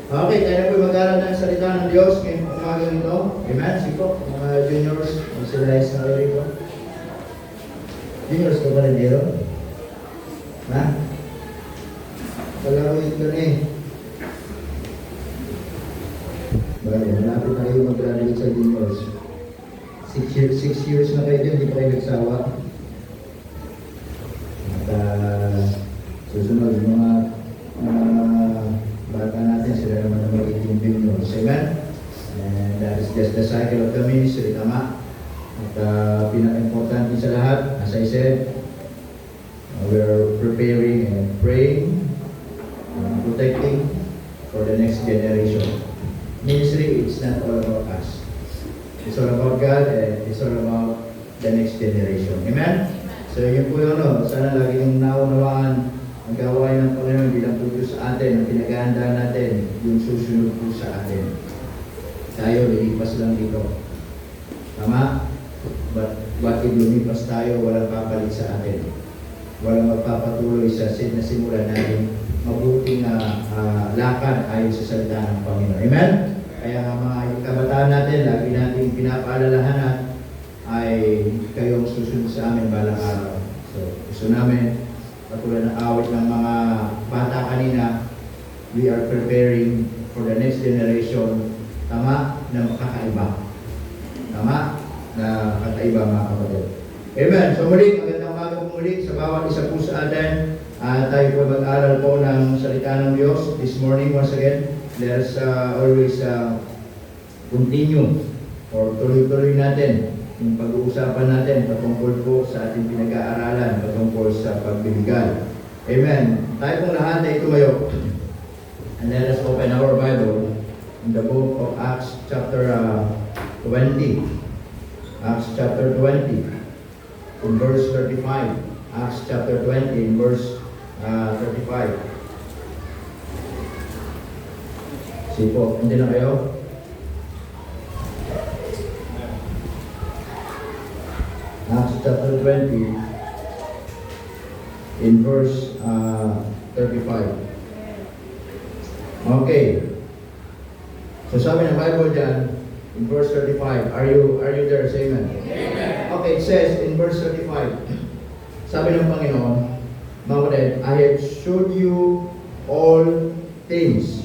Okay, tayo na po mag-aaral ng salita ng Diyos ngayong umaga nito. Amen. Sige po, mga juniors, mag-silize na kayo rito. Juniors ka ba rin dito? Ha? Palaruin ka na eh. Bale, malapit na kayo mag-graduate sa juniors. 6 years na kayo dyan, hindi pa kayo nagsawa. At susunod, yung mga bata natin, sila naman ang magiging juniors. Amen? And that is just the cycle of the ministry, tama? At pinaka-importante sa lahat, as I said, we're preparing and praying and protecting for the next generation. Ministry, it's not all about us. It's all about God and it's all about the next generation. Amen? So yun po yun, sana lagi yung naunawaan ang gawain ng Panginoon bilang tutos sa atin, ang pinag-aandaan natin, yung susunod po sa atin. Tayo, lilipas lang dito. Tama? But bakit lumipas tayo, walang papalit sa atin. Walang magpapatuloy sa simulan natin mabuting lakad ayon sa salita ng Panginoon. Amen? Kaya mga kabataan natin, lagi natin pinapaalalahanan ay kayong susunod sa amin balang araw. So, gusto namin, katulad ng awit ng mga bata kanina, we are preparing for the next generation, tama, na makakaiba. Tama, na kakaiba mga kapatid. Amen. So muli, magandang umaga po muli sa bawat isa po sa atin. Tayo po mag-aral po ng salita ng Diyos this morning once again. Let us always continue or tuloy-tuloy natin yung pag-uusapan natin patungkol po sa ating pinag-aaralan patungkol sa pagbibigay. Amen. Tayo pong lahat ay tumayo. And let us open our Bible in the book of Acts chapter 20. Acts chapter 20 in verse 35. Acts chapter 20 in verse 35. Sige po, hindi na kayo? Acts chapter 20 in verse 35. Okay. So sabi ng Bible dyan, in verse 35, are you there? Say amen. Amen. Okay, it says in verse 35, sabi ng Panginoon, mga kapatid, I have showed you all things,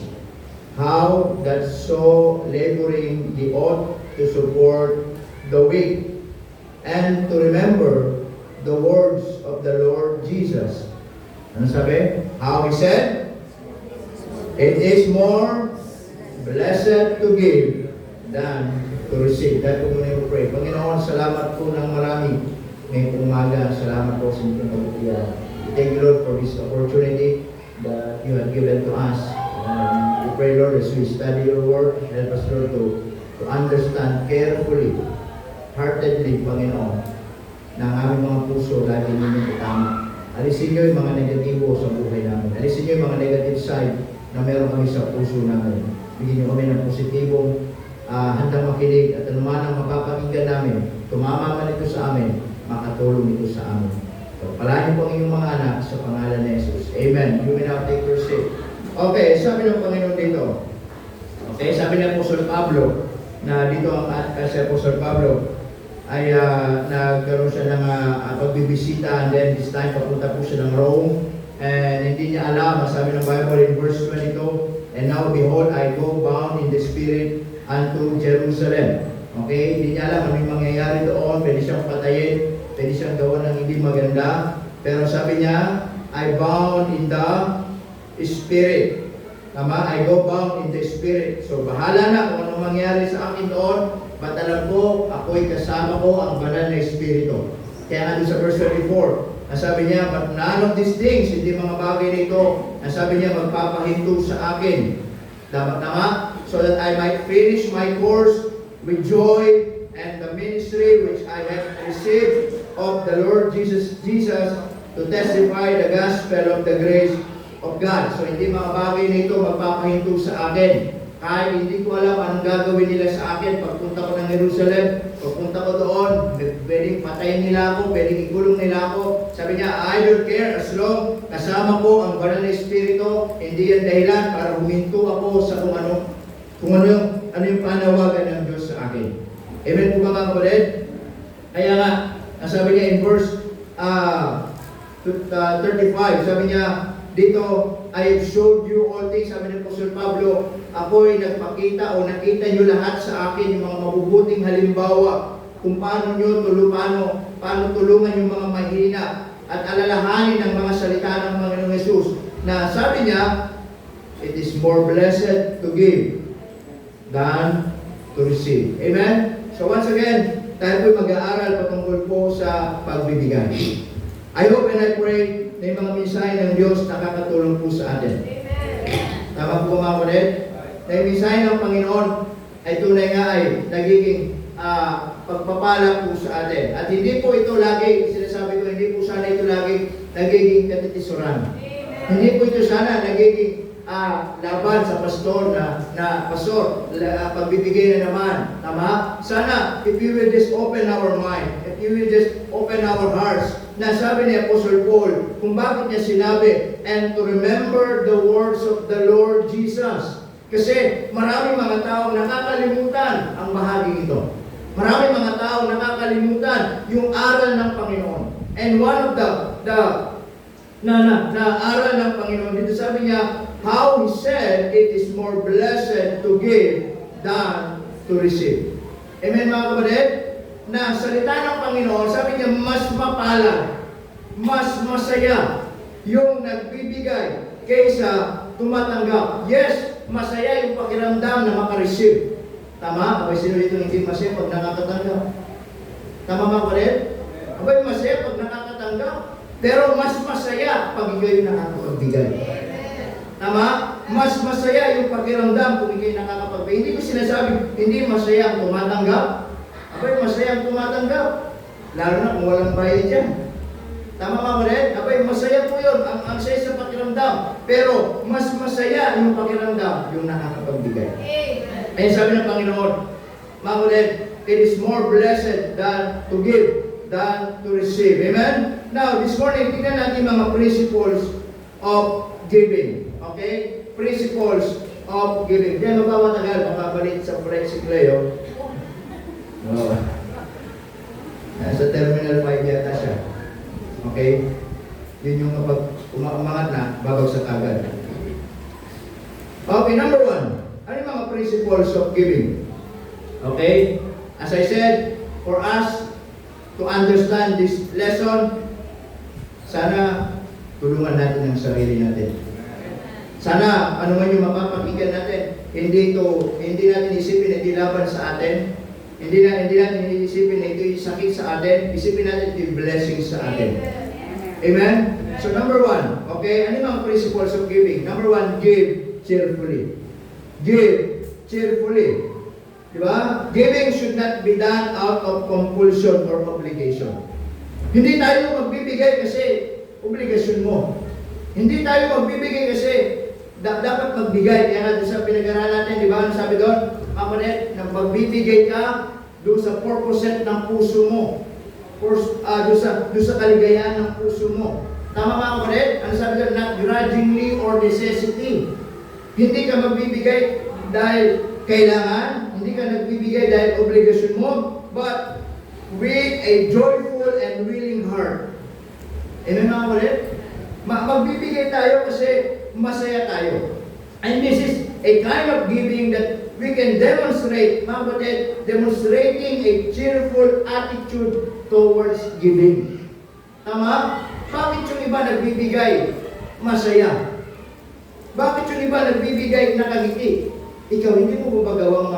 how that so laboring ye ought to support the weak, and to remember the words of the Lord Jesus. Ano sabi? How he said? It is more blessed to give than to receive. Dahil po muna yung pray. Panginoon, salamat po ng marami ngayong umaga. Salamat po sa inyong pagkutiya. Thank you, Lord, for this opportunity that you have given to us. We pray, Lord, as we study your word, help us, Lord, to understand carefully, heartedly, Panginoon, na ang aming mga puso lagi ninyong itama. Alisin niyo yung mga negatibo sa buhay namin. Alisin niyo yung mga negative side na meron kami sa puso namin. Bigyan niyo kami ng positibong handang makinig at anuman ang mapapakinggan namin, tumama man ito sa amin, makatulong ito sa amin. So, palahin po ang inyong mga anak sa pangalan ni Jesus. Amen. You may now take your seat. Okay, sabi ng Panginoon dito. Okay, sabi ni Apostol Pablo, na dito ang si Apostol Pablo ay nagkaroon siya ng pagbibisita, and then this time papunta po siya ng Rome, and hindi niya alam, sabi ng Bible in verse 22, and now behold, I go bound in the Spirit unto Jerusalem. Okay, hindi niya alam ano yung mangyayari doon, pwede siyang patayin, pwede siyang gawa ng hindi maganda, pero sabi niya, I bound in the Spirit. Tama? I go bound in the Spirit. So, bahala na kung anong mangyari sa akin doon. But alam ko, ako'y kasama ko ang banal na Espiritu. Kaya nga sa verse 34, nasabi niya, but none of these things, hindi mga bagay nito, nasabi niya, magpapahinto sa akin. Tama? So that I might finish my course with joy and the ministry which I have received of the Lord Jesus to testify the gospel of the grace of God. So hindi mga bagay nito magpapahinto sa akin. Kahit hindi ko alam anong gagawin nila sa akin pagpunta ko ng Jerusalem, pagpunta ko doon, pwedeng patayin nila ako, pwedeng ikulong nila ako. Sabi niya, I don't care as long kasama ko ang banal na Espiritu, hindi yan dahilan para huminto ako sa kung ano yung panawagan ng Diyos sa akin. Amen po ba mga kapatid? Kaya nga, sabi niya in verse 35, sabi niya, dito, I have showed you all things, sabi ni Apostol Pablo, ako'y nagpakita o nakita niyo lahat sa akin yung mga mabubuting halimbawa kung paano tulungan yung mga mahina at alalahanin ang mga salita ng Panginoong Hesus na sabi niya, it is more blessed to give than to receive. Amen? So once again, tayo po'y mag-aaral patungkol po sa pagbibigay. I hope and I pray na yung mga mensahe ng Diyos nakakatulong po sa atin. Amen. Tama po mga kapatid? Na yung mensahe ng Panginoon ay tunay nga ay nagiging pagpapala po sa atin. At hindi po ito lagi, sinasabi ko, hindi po sana ito lagi nagiging katitisuran. Hindi po ito sana nagiging laban sa pastor na pastor, pagbibigay na naman. Tama? Sana, if you will just open our mind, if you will just open our hearts, na sabi ni Apostle Paul, kung bakit niya sinabi, and to remember the words of the Lord Jesus. Kasi maraming mga tao nakakalimutan ang bahagi ito. Maraming mga tao nakakalimutan yung aral ng Panginoon. And one of the aral ng Panginoon, dito sabi niya, how he said, it is more blessed to give than to receive. Amen mga kapatid? Na salita ng Panginoon, sabi niya, mas mapalad, mas masaya yung nagbibigay kaysa tumatanggap. Yes, masaya yung pakiramdam na makareceive. Tama? Abay, sino dito hindi masaya pag nakakatanggap? Tama mga kapatid? Abay, masaya pag nakakatanggap. Pero mas masaya pag ikaw yung nakakapagbigay. Tama? Mas masaya yung pakiramdam kung ikaw yung nakakapagbigay. Hindi ko sinasabi, hindi masaya ang tumatanggap. Abay, masaya ang tumatanggap. Lalo na kung walang bayad dyan. Tama mga kapatid? Abay, masaya po yun. Ang saya sa pakiramdam. Pero, mas masaya yung pakiramdam yung nakakapagbigay. Ayun sabi ng Panginoon, mga kapatid, it is more blessed than to give than to receive. Amen? Now, this morning, tingnan natin mga principles of giving. Okay? Principles of giving. Kaya magpapatagal, makabalik sa Brexit Leo. Oh. Nasa Terminal 5 yata siya. Okay? Yun yung kapag umangat na, babagsak agad. Okay, number 1. Ano yung mga principles of giving? Okay? As I said, for us to understand this lesson, sana tulungan natin ang sarili natin. Sana ano man yung mapapakinggan natin, hindi natin isipin, hindi laban sa atin. Hindi natin isipin na ito yung sakit sa atin. Isipin natin ito yung blessing sa atin. Amen? So number 1, okay? Ano yung mga principles of giving? Number 1, give cheerfully. Give cheerfully. Diba? Giving should not be done out of compulsion or obligation. Hindi tayo magbibigay kasi obligasyon mo. Hindi tayo magbibigay kasi dapat magbigay. Kaya nga sa pinag-aralan natin, di ba? Ano sabi doon? Kapatid, na magbibigay ka doon sa 4% ng puso mo. Doon sa kaligayahan ng puso mo. Tama mga kapatid? Ano sabi doon? Not grudgingly or necessity. Hindi ka magbibigay dahil kailangan, hindi ka nagbibigay dahil obligasyon mo, but with a joyful and willing heart. Amen mga kapatid? Magbibigay tayo kasi masaya tayo. And this is a kind of giving that we can demonstrate, mga kapatid, demonstrating a cheerful attitude towards giving. Tama? Bakit yung iba nagbibigay masaya? Bakit yung iba nagbibigay nakangiti? Ikaw, hindi mo ba gawang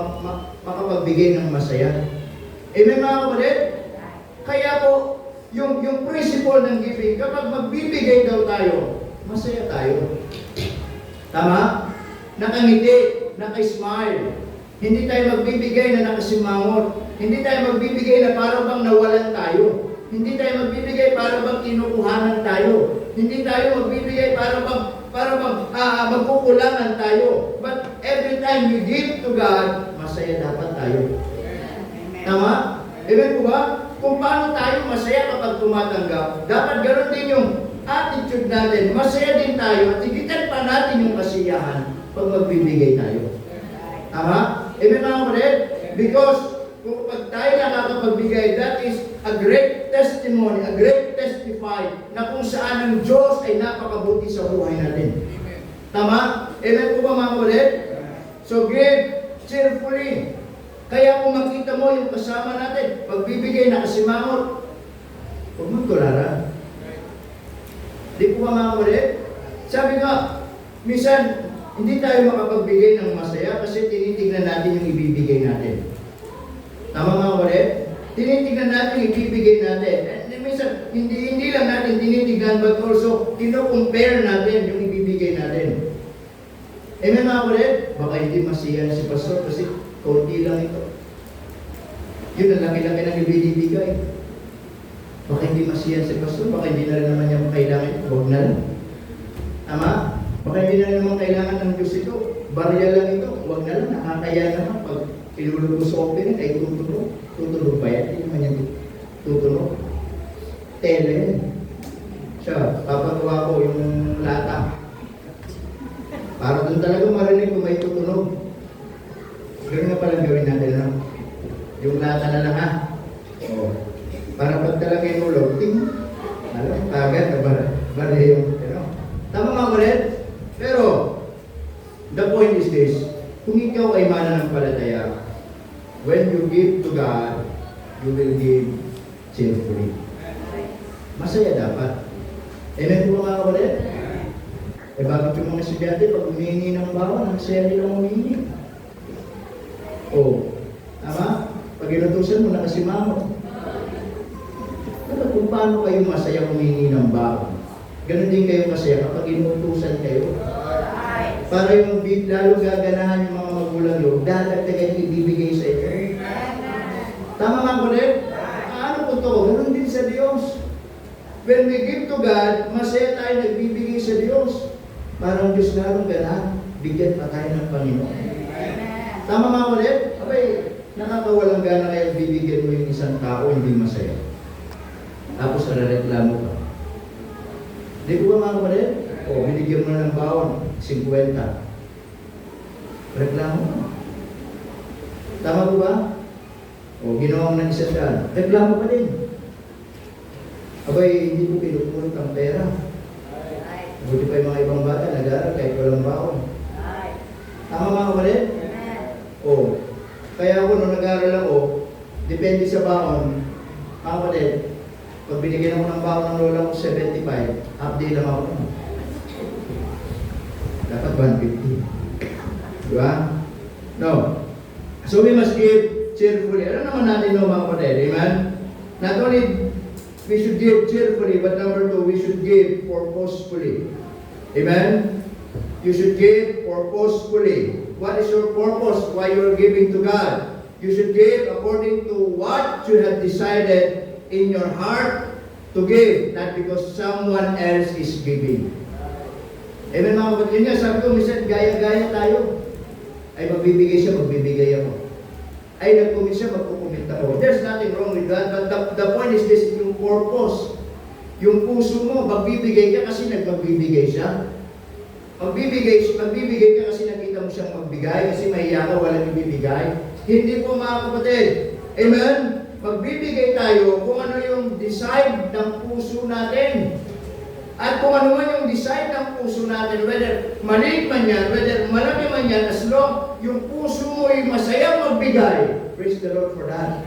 makapagbigay ng masaya? Amen mga kapatid? Kaya po, yung principle ng giving, kapag magbibigay daw tayo, masaya tayo. Tama? Nakangiti, naka-smile. Hindi tayo magbibigay na nakasimangot. Hindi tayo magbibigay na para bang nawalan tayo. Hindi tayo magbibigay para bang kinukuhanan tayo. Hindi tayo magbibigay para bang magkukulangan tayo. But every time we give to God, masaya dapat tayo. Tama? Amen po ba? Kung paano tayo masaya kapag tumatanggap, dapat ganoon din yung attitude natin. Masaya din tayo at higitan pa natin yung kasiyahan pag magbibigay tayo. Tama? Amen mga kapatid? Because kung pag tayo nakakapagbigay, that is a great testimony, a great testify na kung saan ang Diyos ay napakabuti sa buhay natin. Tama? Amen po ba mga kapatid? So give cheerfully. Kaya kung makita mo yung kasama natin, pagbibigay na kasimangot, huwag mong tulala. Di po ba mga kapatid? Sabi nga, minsan, hindi tayo makapagbigay ng masaya kasi tinitignan natin yung ibibigay natin. Tama mga kapatid? Tinitignan natin yung ibibigay natin. And minsan, hindi lang natin tinitignan, but also, kino-compare natin yung ibibigay natin. Amen mga kapatid? Baka hindi masiya si pastor kasi konti lang ito. Yun ang laki-laki ng ibibigay. Baka hindi masiya si pastor, baka hindi na rin naman niya kailangan. Huwag na lang. Tama? Baka hindi na rin naman kailangan ng Diyos ito. Barya lang ito. Huwag na lang. Nakakaya naman. Pag pinulog ko sa opening, ay tutunog. Tutunog ba yan? Hindi naman yan tutunog. Tele yan. Siya, papagawa ko yung lata. Para doon talaga marinig kung may tutunog. Ganoon nga palang gawin natin, no? Yung lata na lang, ha? O. Para pag talaga yung ulog, ting. Alam, agad na barya yung, Tama mga kulit? Pero, the point is this, kung ikaw ay mananampalataya, when you give to God, you will give cheerfully. Masaya dapat. Amen po mga kulit? Eh bakit yung mga estudyante, pag humihingi ng bawa, masaya nilang humihingi? O, tama? Pag inutusan mo, nakasimangot. Dapat kung paano kayo masaya humihingi ng bawa? Ganon din kayo masaya kapag inutusan kayo. Para yung lalo gaganahan yung mga magulang nyo, dadagdagan yung ibibigay sa inyo. Tama mga kulit? Ano po to? Ganon din sa Diyos. When we give to God, masaya tayo nagbibigay sa Diyos. Parang Diyos lalong ganahan, bigyan pa tayo ng Panginoon. Tama mga kulit? Abay, nakakawalang gana kaya bibigyan mo yung isang tao hindi masaya. Tapos narareklamo ka. Di ko ba mga kapatid? O, binigyan mo na ng bawang, 50. Reklamo ka. Tama ko ba? O, ginawa mo ng 100. Reklamo ka din. Abay, hindi ko pinupulot ang pera. Buti pa yung mga ibang bata, nag-aaral kahit walang bawang. Tama mga kapatid? O, kaya ako nung nag-aaral ako, depende sa bawang, mga kapatid, pag binigyan ako ng bawang ng lola ko 75, half day lang ako. Dapat 150. Diba? No. So we must give cheerfully. Ano naman natin no mga kapatid? Amen? Not only we should give cheerfully, but number 2, we should give purposefully. Amen? You should give purposefully. What is your purpose? Why you are giving to God? You should give according to what you have decided in your heart to give, not because someone else is giving. Amen mga kapatid? Yun nga, sabi ko, minsan gaya-gaya tayo. Ay magbibigay siya, magbibigay ako. Ay nagkumit siya, magkukumit ako. There's nothing wrong with that, but the point is this, yung purpose. Yung puso mo, magbibigay ka kasi nagmagbibigay siya. Magbibigay ka kasi nakita mo siyang magbigay, kasi mahiya ka, walang ibibigay. Hindi po mga kapatid. Amen? Magbibigay tayo kung ano yung decide ng puso natin. At kung ano man yung decide ng puso natin, whether maliit man yan, whether malaki man yan, as long yung puso mo ay masaya magbigay. Praise the Lord for that.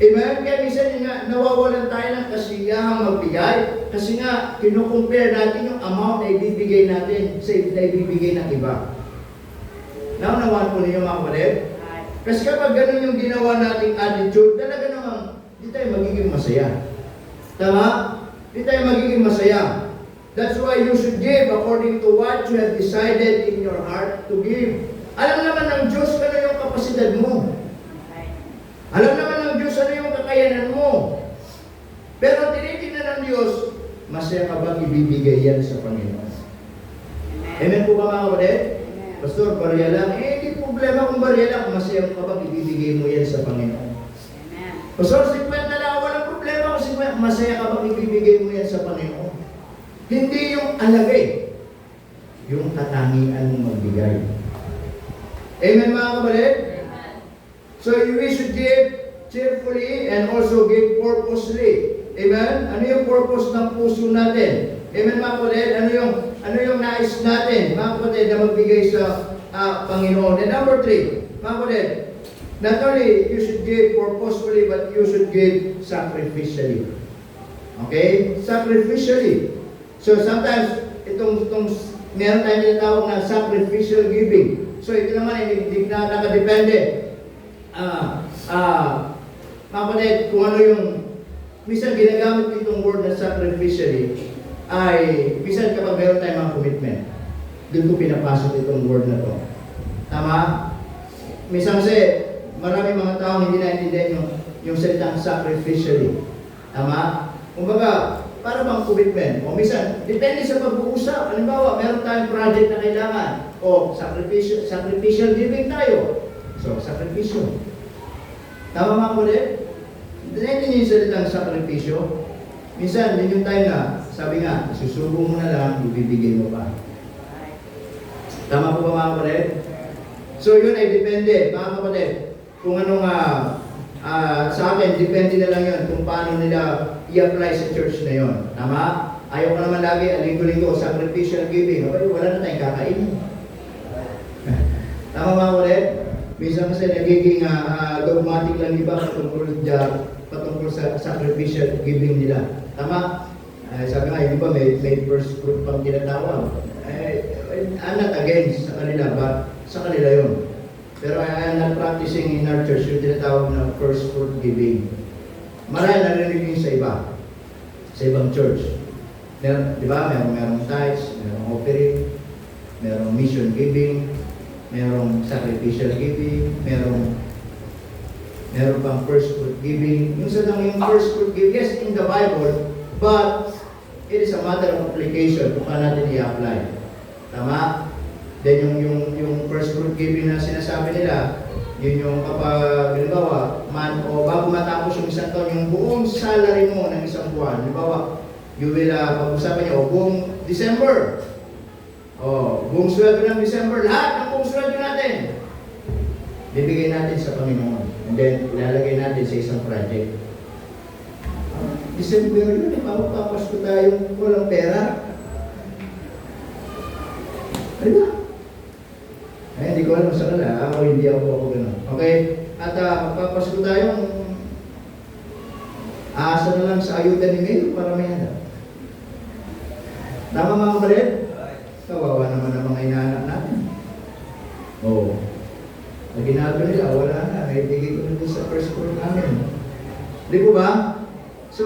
Amen? Kaya minsan nga, nawawalan tayo ng kasiyahang magbigay kasi nga, kinukompare natin yung amount na ibibigay natin sa na ibibigay ng iba. Naunawaan po ninyo mga kapatid? Kasi kapag ganun yung ginawa nating attitude, talaga namang di tayo magiging masaya. Tama? Di tayo magiging masaya. That's why you should give according to what you have decided in your heart to give. Alam naman ng Diyos ano yung kapasidad mo. Alam naman ng Diyos ano yung kakayanan mo. Pero tinitingnan ng Diyos, masaya ka bang ibibigay yan sa Panginoon? Amen po ba mga kapatid? Pastor, barya lang. Hindi problema kung barya lang. Masaya ka bang ibibigay mo yan sa Panginoon? Pastor, 50 lang, walang problema kung 50. Masaya ka bang ibibigay mo yan sa Panginoon? Hindi yung alagay, yung katangian mong magbigay. Amen mga kapatid? So we should give cheerfully and also give purposely. Amen? Ano yung purpose ng puso natin? Amen mga kapatid? Ano yung nais natin, mga kapatid, na magbigay sa Panginoon? And number 3, mga kapatid, not only you should give purposefully, but you should give sacrificially. Okay? Sacrificially. So sometimes, itong meron tayong tinatawag na sacrificial giving. So ito naman ay hindi na nakadepende. Mga kapatid, kung ano yung minsan ginagamit itong word na sacrificially, ay minsan kapag meron tayong mga commitment, doon ko pinapasok itong word na to. Tama? Minsan kasi, maraming mga tao hindi naintindihan yung salitang sacrificially. Tama? Kumbaga, para bang commitment? O minsan, depende sa pag-uusap. Halimbawa, meron tayong project na kailangan. O, sacrificial giving tayo. So, sacrificial. Tama mga kulit? Naintindihan yung salitang sakripisyo. Minsan, din yung time na, sabi nga, susubo mo na lang, ibibigay mo pa. Tama po ba mga kapatid? So yun ay depende, mga kapatid. Kung anong sa akin, depende na lang yun kung paano nila i-apply sa church na yun. Tama? Ayaw ko naman lagi, linggo-linggo, sacrificial giving. Okay, wala na tayong kakainin. Tama mga kapatid? Minsan kasi nagiging dogmatic lang iba patungkol sa sacrificial giving nila. Tama? Sabi nga, yung iba may first fruit pang tinatawag. I'm not against sa kanila, but sa kanila yun. Pero I'm not practicing in our church yung tinatawag na first fruit giving. Marami narinig yun sa iba. Sa ibang church. Meron, di ba? Merong tithes, merong offering, merong mission giving, merong sacrificial giving, merong pang first fruit giving. Yung sa yung first fruit giving, yes, in the Bible, but it is a matter of application kung paano natin i-apply. Tama? Then yung first fruit giving na sinasabi nila, yun yung kapag, halimbawa, o bago matapos yung isang taon, yung buong salary mo ng isang buwan, halimbawa, you will, pag-usapan niyo, buong December, buong sweldo ng December, lahat ng buong sweldo natin, bibigay natin sa Panginoon. And then, ilalagay natin sa isang project. December yun, papapasko tayong walang pera. Ano ba? Ay, hindi ko alam sa kanila. Ako, hindi ako gano'n. Okay? At papasko tayong asa na lang sa ayuda ni Mayo para may hanap. Tama mga kapatid? Kawawa naman ang mga inaanak natin. Oo. Ang ginagawa nila, wala na. Naibigay ko na sa first fruit namin. Di ko ba? So,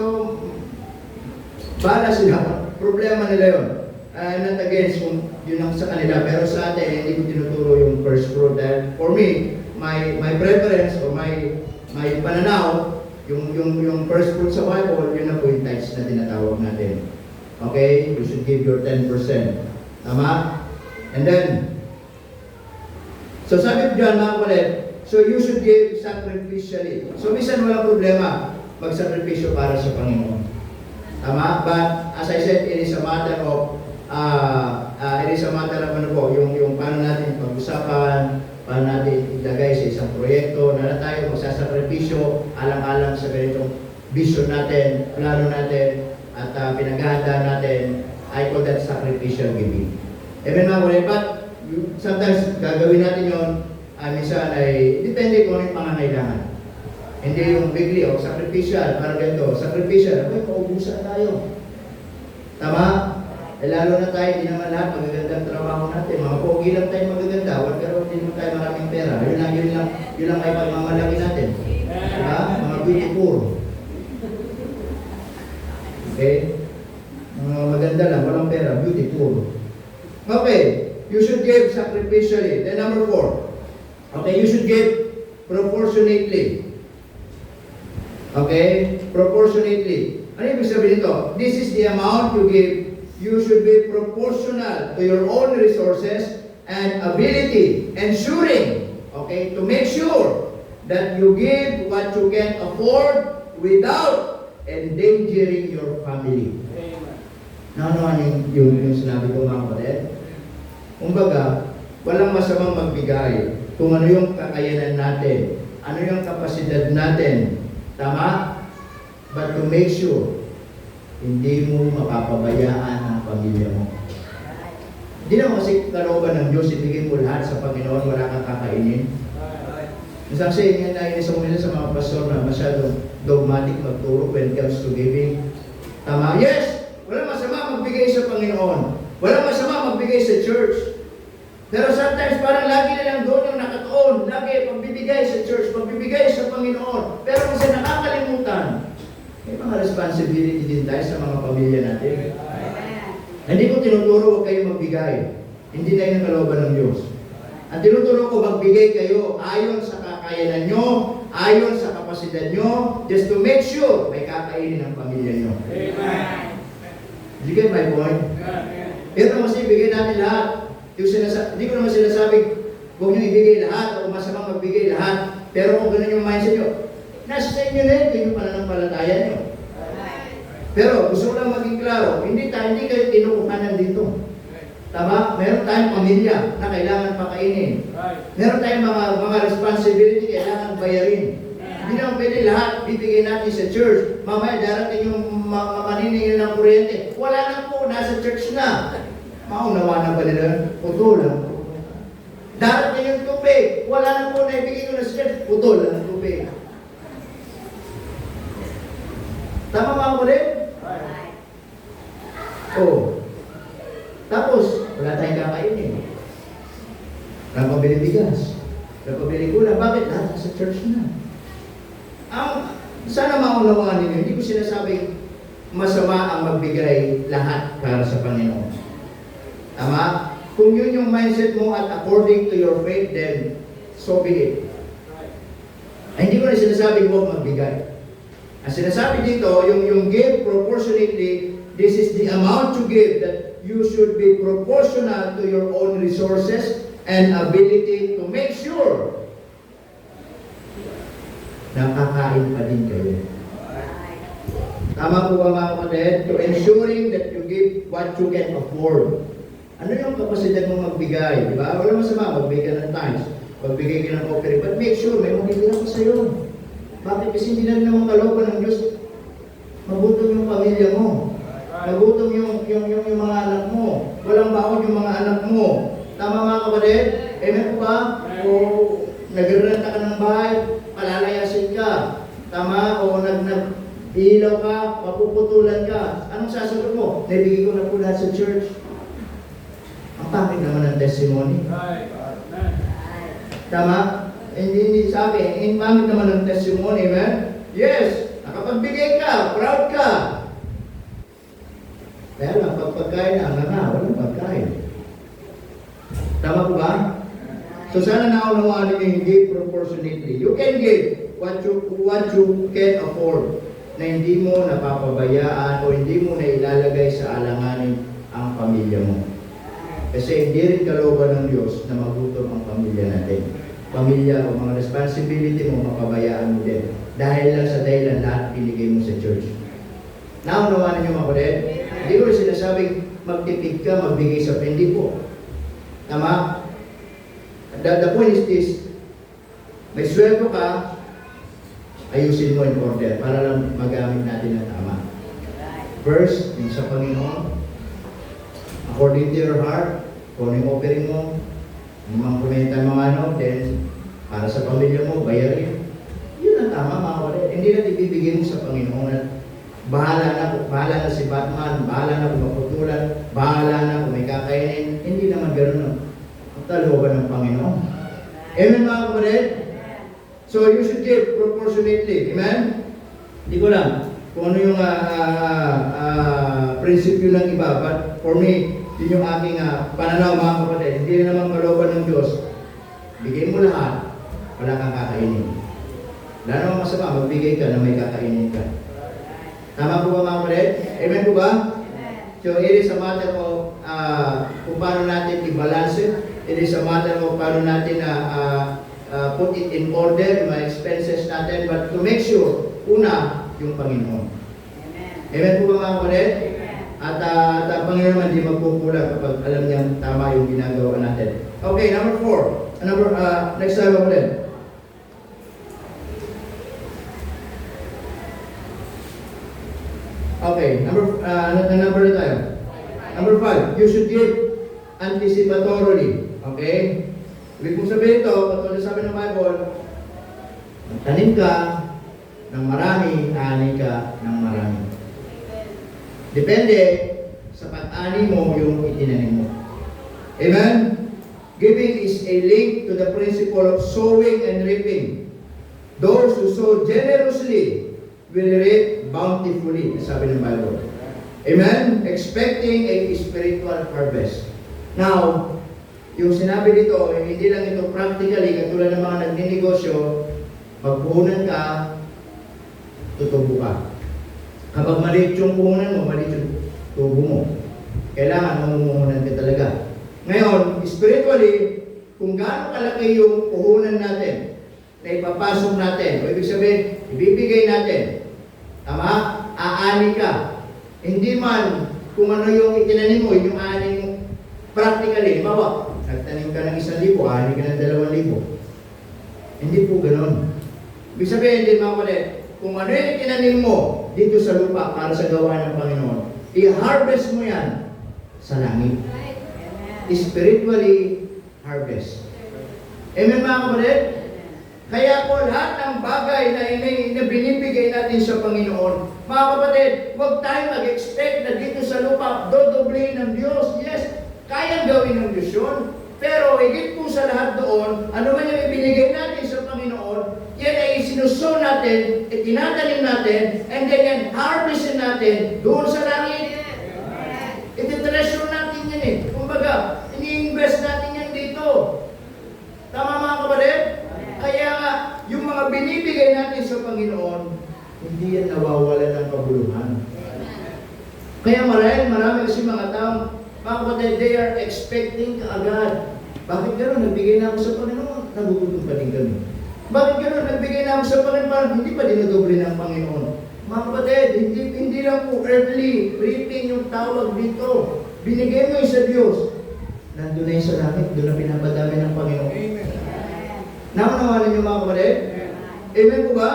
para sila, problema nila yun. Not against kung yun ang sa kanila, pero sa atin, hindi ko tinuturo yung first fruit. Dahil for me, my preference o my pananaw, yung first fruit sa Bible, yun na po yung tithes na tinatawag natin. Okay? You should give your 10%. Tama? And then, so sabi ko dyan mga kapatid, so you should give sacrificially. So minsan walang problema magsakripisyo para sa Panginoon. Tama? But as I said, it is a matter of ano po, yung paano natin pag-usapan, paano natin ilagay sa isang proyekto, na tayo magsasakripisyo alang-alang sa ganitong vision natin, plano natin, at pinaghahandaan natin. I call that sacrificial giving. Amen mga kapatid? But sometimes gagawin natin yun, minsan ay depende kung ano yung pangangailangan. Hindi yung bigli o sacrificial, parang ganito, sacrificial, maubusan tayo. Tama? Lalo na tayo, hindi naman lahat magagandang trabaho natin. Mga pogi lang tayo magaganda, pero hindi naman tayo maraming pera. Yun lang ay pagmamalaki natin. Diba? Mga beauty poor. Okay? Mga maganda lang, walang pera, beauty poor. Okay, you should give sacrificially. Then number 4. Okay, you should give proportionately. Okay? Proportionately. Ano ibig sabihin nito? This is the amount you give. You should be proportional to your own resources and ability, ensuring, okay, to make sure that you give what you can afford without endangering your family. Naano yung sinabi ko mga kapatid? Kumbaga, walang masamang magbigay kung ano yung kakayanan natin, ano yung kapasidad natin. Tama? But to make sure, hindi mo mapapabayaan ang pamilya mo. Hindi naman kasi kalooban ng Diyos, ibigay mo lahat sa Panginoon, wala kang kakainin. Isang saying nga nainis ako nila sa mga pastor na masyadong dogmatic magturo when it comes to giving. Tama? Yes! Walang masama magbigay sa Panginoon. Walang masama magbigay sa church. Pero sometimes parang lagi na lang doon yung nakatuon. Lagi pagbibigay sa church, pagbibigay sa Panginoon. Pero kasi nakakalimutan, may mga responsibility din tayo sa mga pamilya natin. Hindi ko tinuturo huwag kayo magbigay. Hindi tayo ng kalooban ng Diyos. Ang tinuturo ko, magbigay kayo ayon sa kakayanan nyo, ayon sa kapasidad nyo, just to make sure may kakainin ang pamilya nyo. Amen. Did you get my point? Pero kasi ibigay natin lahat. Hindi ko naman sinasabing huwag nyo ibigay lahat o masamang magbigay lahat. Pero kung ganun yung mindset nyo, nasa sa inyo na yun, yung pananampalataya nyo. Pero gusto ko lang maging klaro, hindi kayo tinukuhanan dito. Tama? Meron tayong pamilya na kailangan pakainin. Meron tayong mga responsibility kailangan bayarin. Hindi naman pwede lahat bibigay natin sa church. Mamaya darating yung maniningil ng kuryente. Wala na po, nasa church na. Maunawa na ba nila? Putol lang. Darating yung tubig. Wala na po, naibigay ko na sa church. Putol lang ng tubig. Tama ba ako rin? Oh. Tapos, wala tayong kakainin. Wala pabili bigas. Wala pabili gula. Bakit? Lahat sa church na. Sana maunawaan ninyo, hindi ko sinasabing masama ang magbigay lahat para sa Panginoon. Tama? Kung yun yung mindset mo at according to your faith, then so be it. Ay, hindi ko na sinasabing huwag magbigay. Ang sinasabi dito, yung give proportionately, this is the amount to give that you should be proportional to your own resources and ability to make sure nakakain pa din kayo. Tama po ba mga kapatid? To ensuring that you give what you can afford. Ano yung kapasidad mo magbigay? Diba? Wala masama, magbigay ng times, magbigay ka ng offering, but make sure may magiging pa sa'yo. Bakit? Kasi hindi na naman kalooban ng Diyos. Magutom yung pamilya mo. Nagutom yung mga anak mo. Walang baon yung mga anak mo. Tama mga kapatid? Amen po ba? O nag-renta ka ng bahay, palalayasin ka. Tama? O nag-ilaw ka, papuputulan ka. Anong sasagot mo? Naibigay ko na po lahat sa church. Ang pangit naman ng testimony. Tama? Hindi sabi, ang pangit naman ng testimony, man. Yes, nakapagbigay ka, proud ka. Dahil ang pagpagkain na, walang pagkain. Tama po ba? So sana naunawaan ninyo yung give proportionately. You can give what you can afford na hindi mo napapabayaan o hindi mo na ilalagay sa alanganin ang pamilya mo. Kasi hindi rin kalooban ng Diyos na magutom ang pamilya natin. Pamilya o mga responsibility mo, mapabayaan mo din. Dahil lang sa dahilan lahat pinigay mo sa church. Naunawaan ninyo mga kapatid? Hindi ko rin sinasabing magtipid ka, magbigay sa hindi po. Tama? The point is this, may sweldo ka, ayusin mo in order para lang magamit natin ng tama. First, yung sa Panginoon, according to your heart, kung yung offering mo, yung mga kumenta mga then para sa pamilya mo, bayarin. Yun ang tama mga kapatid. Hindi natin ibibigay mo sa Panginoon at bahala na si Batman, bahala na kung maputulan, bahala na kung may kakainin. Hindi naman gano'n ang talooban ng Panginoon. Amen mga kapatid? So you should give proportionately. Amen? Hindi ko lang kung ano yung prinsipyo ng iba. But for me, yun yung aking pananaw mga kapatid. Hindi naman kalooban ng Diyos. Bigay mo lahat, wala kang kakainin. Wala namang masama, magbigay ka na may kakainin ka. Tama po ba mga kapatid? Amen po ba? So it is a matter of kung paano natin i-balance it. It is a matter of paano natin put it in order, yung mga expenses natin, but to make sure, una, yung Panginoon. Amen po ba mga kapatid? At ang Panginoon naman di magkukulang kapag alam niya tama yung ginagawa natin. Okay, number 4. Next time ulit. Okay, number na tayo. Number 5, you should give anticipatorily. Okay? Ibig kong sabihin ito, katulad sabi ng Bible, tanim ka ng marami, ani ka ng marami. Depende sa pag-ani mo yung itinanim mo. Amen? Giving is a link to the principle of sowing and reaping. Those who sow generously will reap bountifully, sabi ng Bible. Amen? Expecting a spiritual harvest. Now, yung sinabi dito, hindi lang ito practically, katulad ng mga nagninegosyo, magpuhunan ka, tutubo ka. Kapag maliit yung puhunan mo, maliit yung tubo mo. Kailangan mamumuhunan ka talaga. Ngayon, spiritually, kung gaano kalaki yung puhunan natin, na ipapasok natin, o ibig sabihin, ibibigay natin, tama? Aani ka. Hindi man kung ano yung itinanim mo, yung aani mo, practically, halimbawa, nagtanim ka ng 1,000, aani ka ng 2,000. Hindi po ganun. Ibig sabihin din mga kapatid, kung ano yung itinanim mo dito sa lupa para sa gawa ng Panginoon, i-harvest mo yan sa langit. Spiritually harvest. Amen mga kapatid? Kaya po lahat ng bagay na binibigay natin sa Panginoon, mga kapatid, huwag tayo mag-expect na dito sa lupa, dodoblihin ng Diyos. Yes, kayang gawin ng Diyos yun. Pero higit po sa lahat doon, ano man yung ibinigay natin sa Panginoon, yan ay sinusow natin, itinatanim natin, and then yan, harvestin natin doon sa langit. Iti-treasure natin yan eh. Kumbaga, ini-invest natin yan dito. Tama mga kapatid? Kaya nga, yung mga binibigay natin sa Panginoon, hindi yan nawawala ng kabuluhan. Kaya marami kasi mga tao, mga kapatid, they are expecting kaagad. Bakit gano'n? Nagbigay na ako sa Panginoon, nagugutom pa din kami. Bakit gano'n? Nagbigay na ako sa Panginoon, hindi pa dinodoble ng Panginoon. Mga kapatid, hindi lang po earthly reaping yung tawag dito. Binigay mo yung sa Diyos. Nandun na yung sa langit, doon na pinapadami ng Panginoon. Naunawalan niyo mga kapatid? Amen po ba?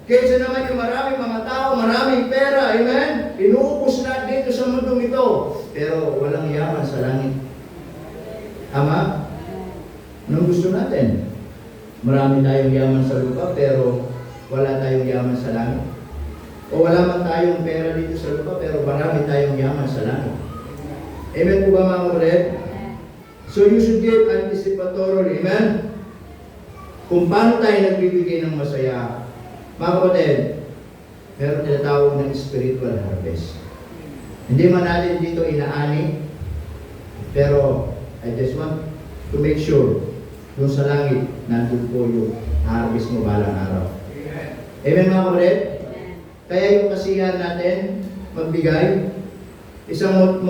Kaysa naman yung maraming mga tao, maraming pera, amen? Inuubos na dito sa mundong ito. Pero walang yaman sa langit. Tama? Anong gusto natin? Marami tayong yaman sa lupa, pero wala tayong yaman sa langit. O wala man tayong pera dito sa lupa, pero marami tayong yaman sa langit. Amen po ba mga kapatid? So you should give anticipatorily. Amen? Kung paano tayo nagbibigay ng masaya, mga kapatid, meron tinatawag ng spiritual harvest. Hindi man natin dito inaani, pero I just want to make sure doon sa langit, nandun po yung harvest mo balang araw. Amen mga kapatid? Kaya yung kasiyahan natin, magbigay, isang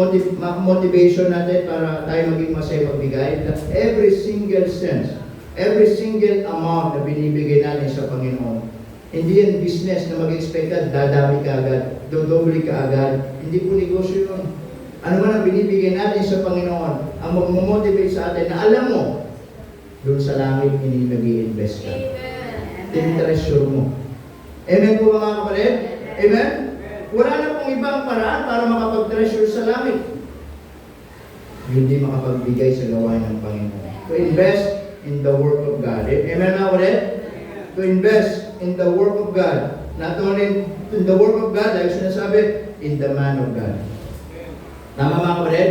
motivation natin para tayo maging masaya magbigay, that every single cent, every single amount na binibigay natin sa Panginoon, hindi yan business na mag-expect ka, dadami ka agad, dodoble ka agad. Hindi po negosyo yun. Ano man ang binibigay natin sa Panginoon, ang mag-motivate sa atin na alam mo, doon sa langit hindi nag-i-invest ka. Tinitreasure mo. Amen po mga kapatid? Amen? Wala na pong ibang paraan para makapag-treasure sa langit. Hindi makapagbigay sa gawain ng Panginoon. To invest in the work of God. Amen mga kapatid? To invest in the work of God. Not only in the work of God, like sinasabi, in the man of God. Tama mga kapatid?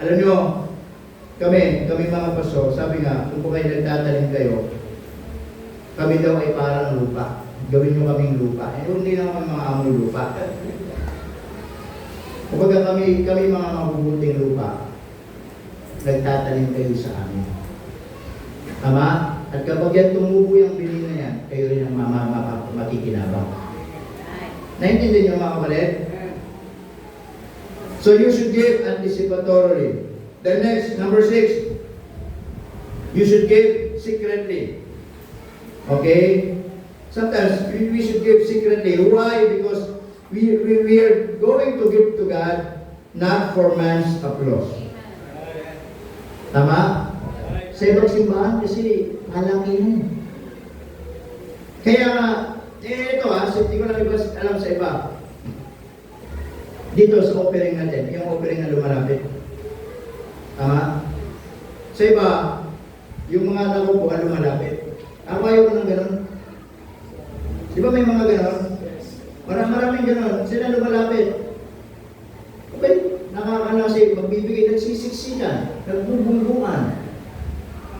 Alam nyo, kami mga pastor, sabi nga, kung po kayo nagtatanim kayo, kami daw ay parang lupa. Gawin nyo kaming lupa. Eh, hindi naman mga amoy lupa. Kumbaga kami mga mabubuting lupa, nagtatanim kayo sa amin. Tama? At kapag yan tumubo yung bili na yan, kayo rin ang makikinabang. Naintindihan nyo mga kapatid? So you should give anticipatorily. The next, number 6, you should give secretly. Okay? Sometimes we should give secretly. Why? Because we are going to give to God not for man's applause. Tama? Sa ibang simbahan kasi malaki yan. Kaya ito hindi ko lang alam sa iba. Dito sa offering natin, yung offering na lumalapit. Tama? Sa iba, yung mga nakukuha lumalapit. Ako ayaw ko ng gano'n. Di ba may mga gano'n? Maraming gano'n. Sila lumalapit. Okay, kasi magbibigay ng sisiksikan, nagbubunggungan.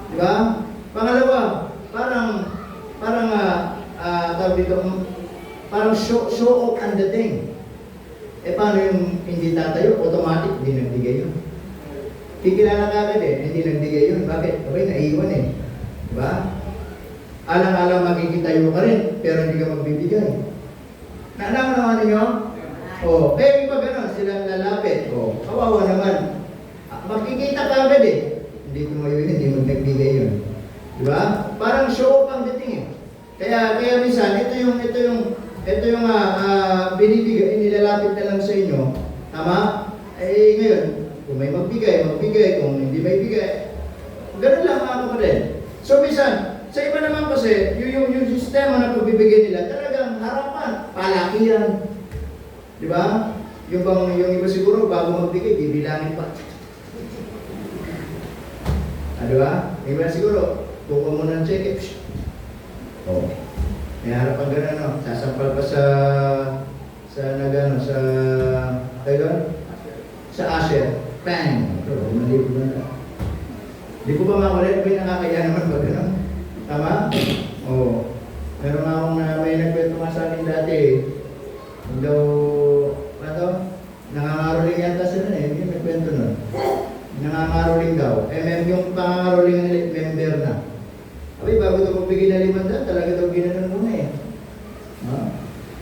Di ba? Pangalawa, parang tawag dito, parang show off ang dating. Paano yung hindi tatayo? Automatic, hindi nagbigay yun. Kikilala ka agad hindi nagbigay yun. Bakit? Okay, naiwan Diba? Alang-alang makikitayo ka rin, pero hindi ka magbibigay. Naman ninyo? Iba gano'n, sila lalapit. Kawawa naman. Makikita ka agad Hindi tumayo yun, hindi magbigay yun. Diba? Parang show off ang dating Kaya minsan, ito yung binibigay, nilalapit na lang sa inyo. Tama? Ngayon, kung may magbigay, kung hindi may bigay. Ganun lang mga kapatid. So minsan, sa iba naman kasi, yung sistema na pagbibigay nila, talagang harapan, palakihan. Di ba? Yung iba siguro, bago magbigay, bibilangin pa. Di ba? Yung iba siguro, kuha mo ng check. May harapan gano'n, sasampal pa sa asher. Bang! Mali ko na. Di ko ba makulit? May nakakaya naman ba gano'n? Tama? Meron akong may nagkwento nga sa akin dati. Daw, nangangaroling yata sila hindi nagkwento nun. Nangangaroling daw. Yung pangangaroling member na. Bago ito magbigay na 500, talaga daw ginanon muna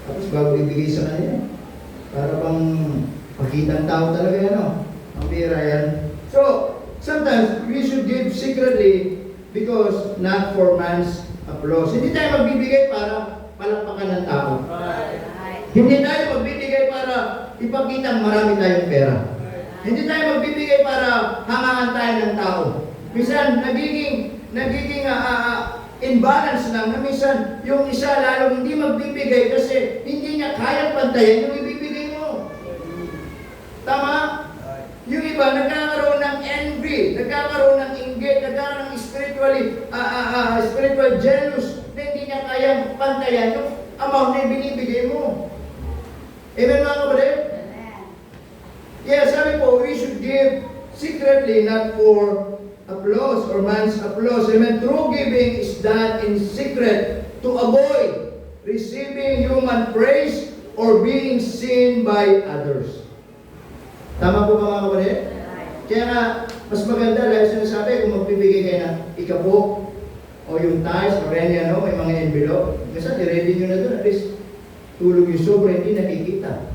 Tapos bago ibigay sa kanya, para bang pakitang tao talaga ang pira yan. So, sometimes we should give secretly because not for man's applause. Hindi tayo magbibigay para palakpakan ng tao. Hindi tayo magbibigay para ipakita marami tayong pera. Hindi tayo magbibigay para hangaan tayo ng tao. Minsan, nagiging imbalance lang na minsan yung isa lalong hindi magbibigay kasi hindi niya kaya pantayan yung ibibigay mo. Tama? Yung iba nagkakaroon ng envy, nagkakaroon ng inggit, nagkakaroon ng spiritual jealous na hindi niya kaya pantayan yung amount na binibigay mo. Amen mga kapatid? Kaya sabi po, we should give secretly, not for applause or man's applause. Amen. True giving is done in secret to avoid receiving human praise or being seen by others. Tama po mga kapatid? Kaya nga, mas maganda dahil sinasabi kung magbibigay kayo ng ikapo o yung tithes o any may mga envelope. Kasi i-ready nyo na doon, at least tulog yung sobra, hindi nakikita.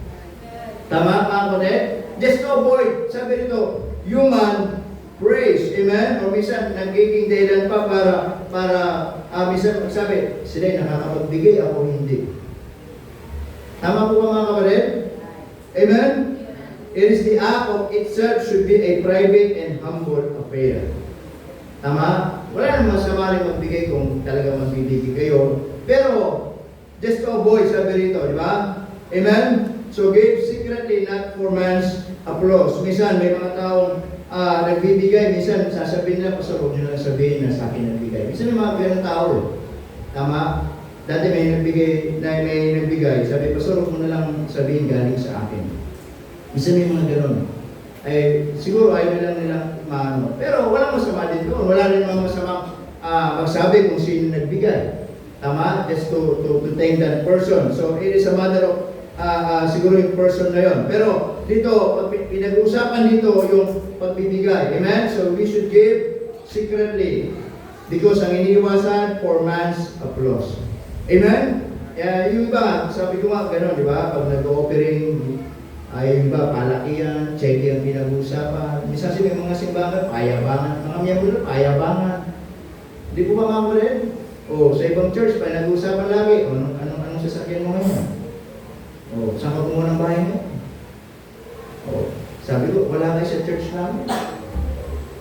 Tama mga kapatid? Just to avoid, sabi rito, human praise, amen? O minsan, nagiging dahilan pa para minsan magsabi, sila'y nakakapagbigay, ako hindi. Tama po ba mga kapatid? Amen? It is the act of itself should be a private and humble affair. Tama? Wala namang masama rin magbigay kung talaga magbibigay kayo. Pero, just to avoid, sabi rito, di ba? Amen? So, give secretly, not for man's applause. Minsan, may mga taong nagbibigay, minsan sasabihin nila, pastor, huwag nyo lang sabihin na sa akin nagbigay. Minsan may mga ganang tao Tama? Dati may nagbigay, sabi, pastor, huwag mo na lang sabihin galing sa akin. Minsan may mga ganon. Siguro ayaw na lang nilang maano. Pero walang masama din doon. Wala rin mga masama magsabi kung sino nagbigay. Tama? Just to thank that person. So, it is a matter of siguro yung person na yon. Pero dito, pinag-uusapan dito yung pagbibigay. Amen? So we should give secretly because ang iniiwasan for man's applause. Amen? Yung iba, sabi ko nga, gano'n, di ba? Pag nag-offering, yung iba, palakihan, check yung pinag-uusapan. Minsan may mga simbahan, payabangan. Mga miyembro, payabangan. Di po ba mga kapatid? O, sa ibang church, pa nag-uusapan lagi, o, anong sasakyan mo ngayon? O, saan ka kumuha ng bahay mo? O, sabi ko, wala kayo sa church namin.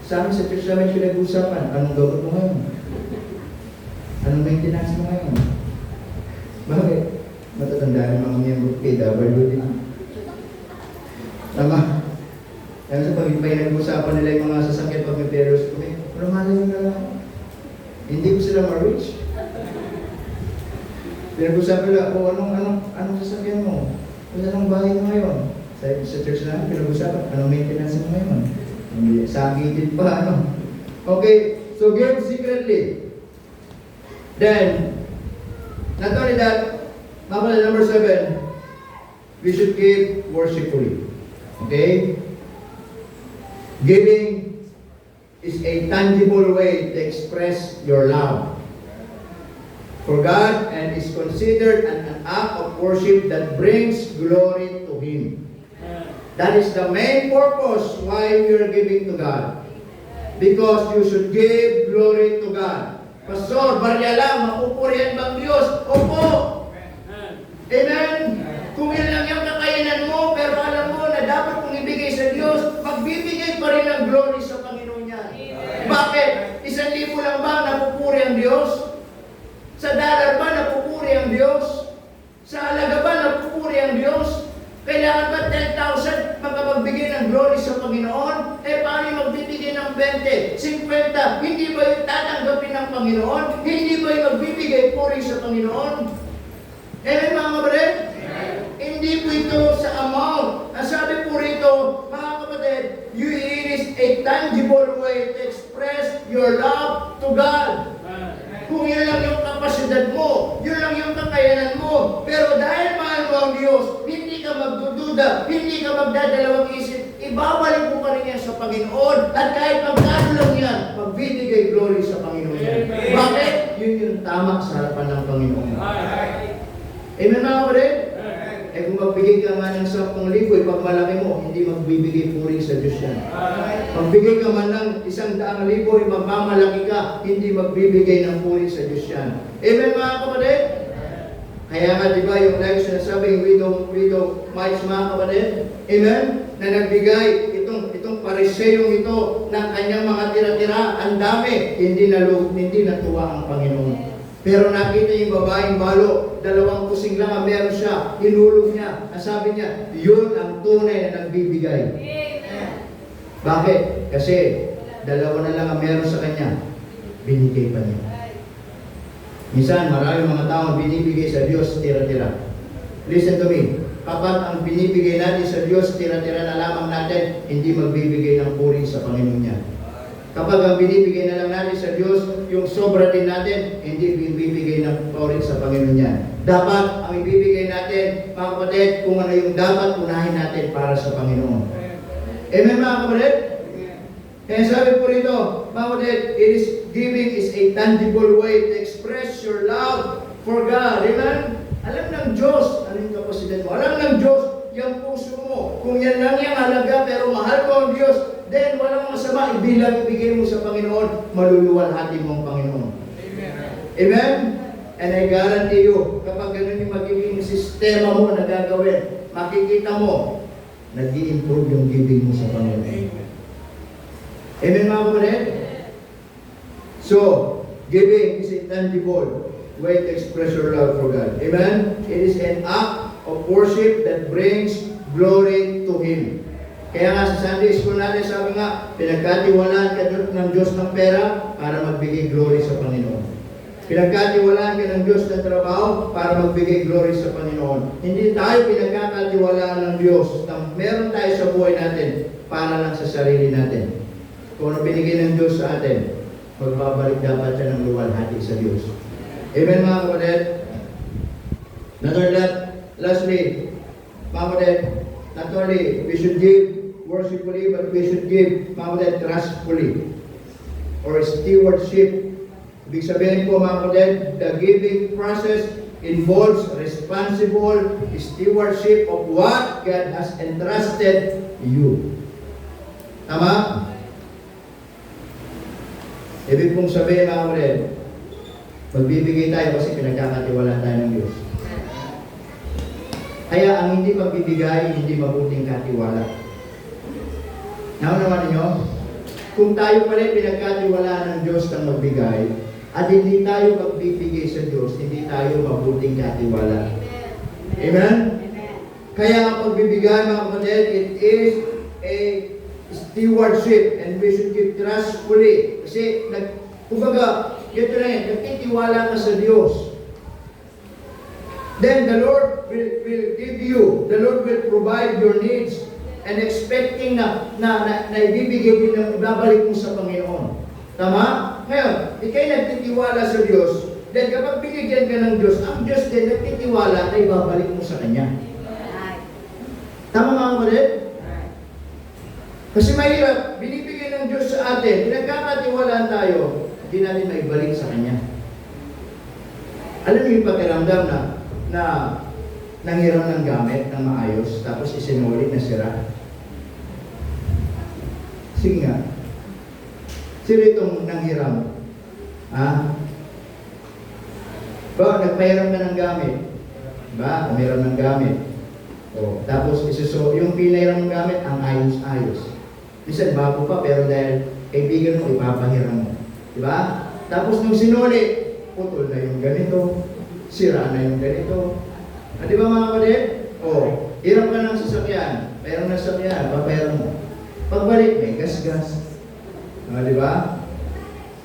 Sa amin sa church namin pinag-uusapan, anong gawin mo ngayon? Anong maintenance mo ngayon? Bakit? Matatandaan yung mga miyembro PWD. Tama. Kaya sa pag-ibay nag-uusapan nila yung mga sasakyan pag may perils ko, pero malay na lang. Hindi ko sila ma-reach. Pinag-usapan nila, anong sasakyan mo? Anong bahay mo ngayon? Sa church namin, pinag-usapan, anong maintenance mo ngayon? Sagitin pa, ano? Okay, so give secretly. Then, not only that, number 7, we should give worshipfully. Okay? Giving is a tangible way to express your love for God and is considered an act of worship that brings glory to Him. That is the main purpose why we are giving to God. Because you should give glory to God. Pastor, barya lang, mapupurihan bang Diyos? Opo! Amen? Kung yan lang yung kakayanan mo, pero alam mo na dapat kong ibigay sa Diyos, magbibigay pa rin ng glory sa Panginoon niya. Bakit? 1,000 lang ba napupuri ang Diyos? Sa dollar ba napupuri ang Diyos? Sa halaga ba napupuri ang Diyos? Kailangan ba 10,000 makapagbigay ng glory sa Panginoon? Paano magbibigay ng 20, 50? Hindi ba yung tatanggapin ng Panginoon? Hindi ba yung magbibigay puri sa Panginoon? Amen mga kapatid? Hindi po ito sa amount. Ang sabi po rito, mga kapatid, it is a tangible way to express your love to God. Kung yun lang yung kapasidad mo, yun lang yung kakayanan mo, pero dahil mahal mo ang Diyos, hindi ka magdududa, hindi ka magdadalawang isip, ibabalik mo pa rin yan sa Panginoon, at kahit magkano lang yan, magbibigay glory sa Panginoon yan. Bakit? Yun yung tama sa harapan ng Panginoon. Amen mga kapatid? Kung magbigay ka man ng 10,000, pag malaki mo, hindi magbibigay puri sa Diyos yan. Magbigay ka man ng 100,000, magmamalaki ka, hindi magbibigay ng puri sa Diyos yan. Amen mga kapatid? Kaya nga diba yung like sinasabing widow mites mga kapatid? Amen? Na nagbigay itong pariseyong ito ng kanyang mga tira-tira, ang dami, hindi natuwa ang Panginoon. Pero nakita yung babaeng balo, 2 kusing lang ang meron siya, hinulog niya. Ang sabi niya, yun ang tunay na nagbibigay. Bakit? Kasi 2 na lang ang meron sa kanya, binigay pa niya. Minsan, maraming mga tao binibigay sa Diyos tira-tira. Listen to me. Kapag ang binibigay natin sa Diyos, tira-tira na lamang natin, hindi magbibigay ng puri sa Panginoon niya. Kapag ang binibigay na lang natin sa Diyos, yung sobra din natin, hindi bibigay ng puri sa Panginoon niya. Dapat ang ibibigay natin, mga kapatid, kung ano yung dapat unahin natin para sa Panginoon. Amen mga kapatid? Kaya sabi po rito, mga kapatid, giving is a tangible way to express your love for God. Amen? Alam ng Diyos, ano yung kapasidad mo? Alam ng Diyos, yung puso mo. Kung yan lang yung halaga, pero mahal mo ang Diyos, then walang masama, ibigay mo sa Panginoon, maluluwalhati mo ang Panginoon. Amen? Amen? And I guarantee you, kapag ganun yung magiging sistema mo na gagawin, makikita mo, nag-i-improve yung giving mo sa Panginoon. Amen mga kapatid? So, giving is a tangible way to express your love for God. Amen? It is an act of worship that brings glory to Him. Kaya nga sa Sunday school natin, sabi nga, pinagkatiwalaan ka ng Diyos ng pera para magbigay glory sa Panginoon. Pinagkatiwalaan ka ng Diyos ng trabaho para magbigay glory sa Panginoon. Hindi tayo pinagkakatiwalaan ng Diyos. Meron tayo sa buhay natin para lang sa sarili natin. Kung ano binigay ng Diyos sa atin, magbabalik dapat siya ng luwalhati sa Diyos. Amen mga kapatid? Lastly, mga kapatid, not only we should give worshipfully, but we should give, mga kapatid, trustfully or stewardship. Ibig sabihin po mga kapatid, the giving process involves responsible stewardship of what God has entrusted you. Tama? Ibig pong sabihin mga kapatid, magbibigay tayo kasi pinagkakatiwalaan tayo ng Diyos. Kaya ang hindi pagbibigay, hindi mabuting katiwala. Naman ninyo, kung tayo pala pinagkatiwalaan ng Diyos ng magbigay, at hindi tayo magbibigay sa Diyos, hindi tayo mabuting katiwala. Amen? Kaya ang pagbibigay mga kapatid, it is a stewardship and we should give trustfully. Kasi, kumbaga, ito na yan, nagtitiwala ka sa Diyos. Then the Lord will give you, the Lord will provide your needs and expecting na ibibigay din ng ibabalik mo sa Panginoon. Tama? Ngayon, ikay nagtitiwala sa Diyos, then kapag binigyan ka ng Diyos, ang Diyos din nagtitiwala na ibabalik mo sa Kanya. Tama mga kapatid? Kasi mahirap, binibigay ng Diyos sa atin, pinagkakatiwalaan tayo, hindi natin maibalik sa Kanya. Alam niyo yung pakiramdam na nanghiram ng gamit ng maayos, tapos isinulit na sira? Sige nga. Sino itong nanghiram? Ha? Ba, nagpahiram ka ng gamit. Ba, umiram ng gamit. O, tapos yung pinahiram ng gamit, ang ayos-ayos. Minsan bago pa, pero dahil kaibigan mo, ipapahiram mo. Diba? Tapos nung sinuli, putol na yung ganito, sira na yung ganito. Di ba mga kapatid? O, hirap ka ng sasakyan, mayroon ng sasakyan, papahiram mo. Pagbalik, may gas-gas. Di ba?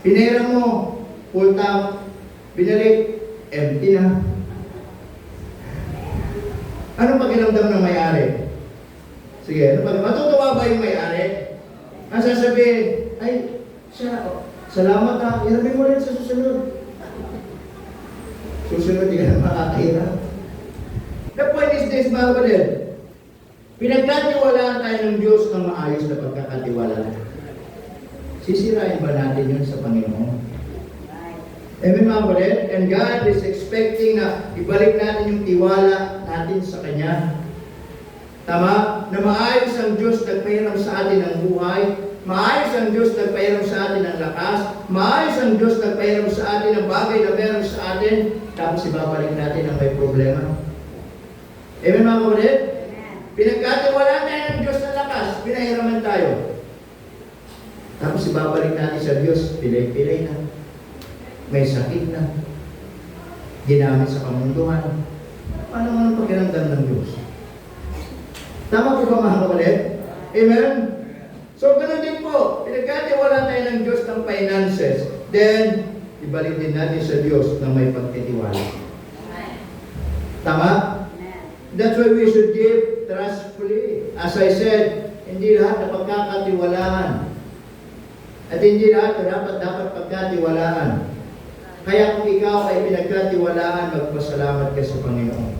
Pinahiram mo, full tank, binalik, empty na. Anong pakiramdam ng may-ari? Sige, matutuwa ba yung may-ari? Ang sasabihin, ay, salamat ha, hiramin mo rin sa susunod. Susunod, hindi ka na makakahirap. The point is this, mga kapatid. Pinagkatiwalaan tayo ng Diyos ng maayos na pagkakatiwalaan. Sisirain ba natin yun sa Panginoon? Amen mga kapatid? And God is expecting na ibalik natin yung tiwala natin sa Kanya. Tama? Na maayos ang Diyos nagpahiram sa atin ng buhay, maayos ang Diyos nagpahiram sa atin ng lakas, maayos ang Diyos nagpahiram sa atin ng bagay na meron sa atin, tapos ibabalik natin ang may problema. Amen mga kapatid? Pinagkatiwalaan tayo ng Diyos ng lakas, pinahiraman tayo. Tapos ibabalik natin sa Diyos, pilay-pilay na. May sakit na. Ginamit sa kamunduhan. Paano man ang pakiramdam ng Diyos? Tama po ba mga kapatid? Amen? So, ganun din po. Pinagkatiwalaan tayo ng Diyos ng finances. Then, ibalik din natin sa Diyos na may pagtitiwala. Tama? That's why we should give trustfully. As I said, hindi lahat na pagkakatiwalaan. At hindi lahat na dapat pagkatiwalaan. Kaya kung ikaw ay pinagkatiwalaan, magpasalamat ka sa Panginoon.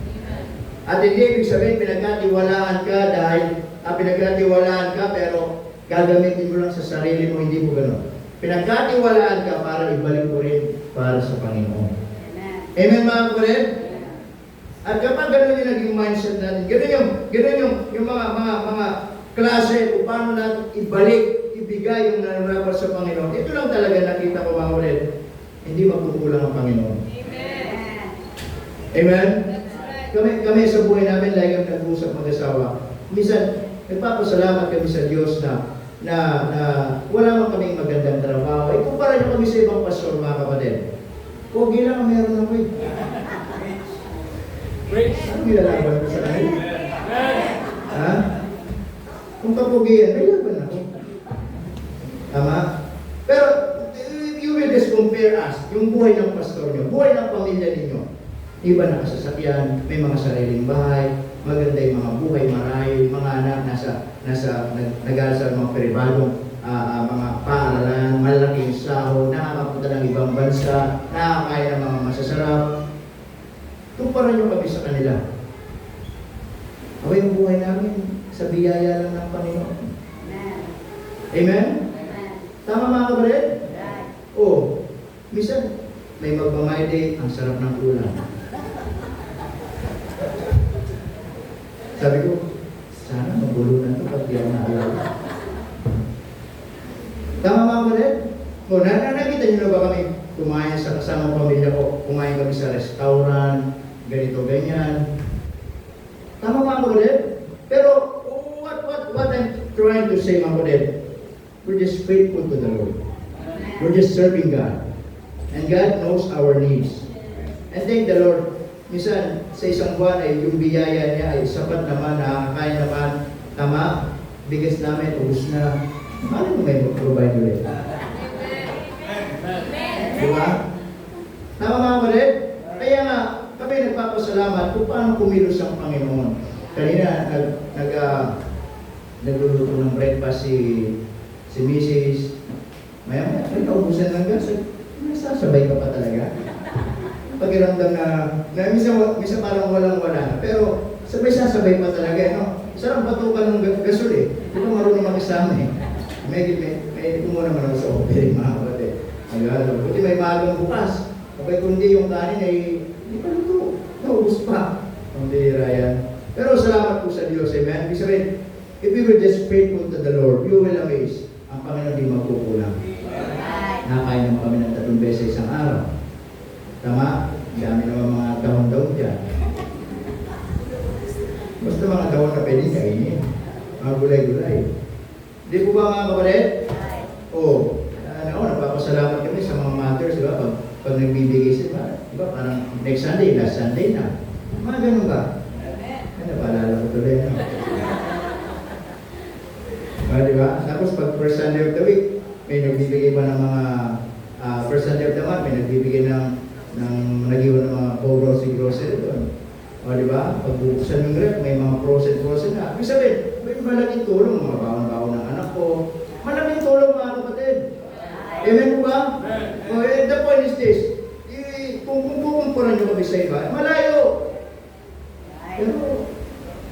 At hindi ibig sabihin pinagkatiwalaan ka dahil pinagkatiwalaan ka pero gagamitin mo lang sa sarili mo, hindi mo gano'n. Pinagkatiwalaan ka para ibalik mo rin para sa Panginoon. Amen mga kapatid? At kapag gano'n yung naging mindset natin, gano'n yung mga klase kung paano natin ibigay yung nararapat sa Panginoon. Ito lang talaga nakita ko mga kapatid. Hindi magkukulang ang Panginoon. Amen? Amen? Kami sa buhay namin, lagi kami nag-usap mag-asawa. Minsan, nagpapasalamat kami sa Diyos na wala man kaming magandang trabaho. Kumpara nyo kami sa ibang pastor, mga kapatid. Pogi lang ang meron ako eh. Anong nilalaban ko sa kanila? Ha? Kung kapugian, may laban ako. Tama? Pero, you will just compare us, yung buhay ng pastor nyo, buhay ng pamilya ninyo. Iba nakasasakyan, may mga sariling bahay, maganda yung mga buhay, marahil, mga anak, nag-aaral mga pribadong mga paaralan, malaking sahod, nakakapunta ng ibang bansa, nakakain ng mga masasarap. Tumparan nyo kami sa kanila. Ako yung buhay namin, sa biyaya lang ng Panginoon. Amen? Tama mga kapatid? Oh, minsan, may magmamayde, ang sarap ng ulam. Sabi ko, sana magulo na ito pag di ako naalala. Tama mga kapatid? O, nakita niyo na ba kami kumain sa kasamang pamilya ko? Kumain kami sa restaurant, ganito, ganyan. Tama mga kapatid? Pero, what I'm trying to say mga kapatid, we're just faithful to the Lord. We're just serving God. And God knows our needs. And thank the Lord. Minsan, sa isang buwan ay yung biyaya niya ay sapat naman, nakakain naman, tama, bigas namin, ubus na. Paano mo may provide ulit? Diba? Tama mga kapatid? Kaya nga, kami nagpapasalamat kung paano kumilos ang Panginoon. Kanina, nagluluto ng breakfast si Mrs. Maya, naubusan ng gas. Nasasabay ka pa talaga. Pakiramdam na minsan parang walang-wala. Pero sasabay pa talaga, no? Sarang batukan ng gasol eh. Hindi ko marunong makisama eh. May kumuna naman ako sa opera, mga kapatid. Buti may magang bukas. Kapag kundi yung kanin ay hindi pa luto. Naubos pa. Ang bihira yan. Pero salamat po sa Diyos, amen? Ibig sabihin, if we were just faithful to the Lord, you will amaze. Ang Panginoon di magkukulang. Nakakain kami ng 3 beses isang araw. Tama? Dami naman mga dahon-dahon dyan. Basta mga dahon na pwedeng kainin. Mga gulay-gulay. Di po ba mga kapatid? Nagpapasalamat kami sa mga mothers, di ba? Pag nagbibigay sila, di ba? Parang next Sunday, last Sunday na. Mga ganun ba? Napaalala ko tuloy, no? Di ba? Tapos pag first Sunday of the week, may nagbibigay pa ng mga first Sunday of the month, may nagbibigay ng nag-iwan ng mga grocery doon. O, di ba? Pag buksan yung rep, may mga frozen na. Ibig sabihin, may malaking tulong, mga baon-baon ng anak ko. Malaking tulong mga kapatid. Amen po ba? O, the point is this, kung kukumpura nyo kami sa iba, malayo. Pero,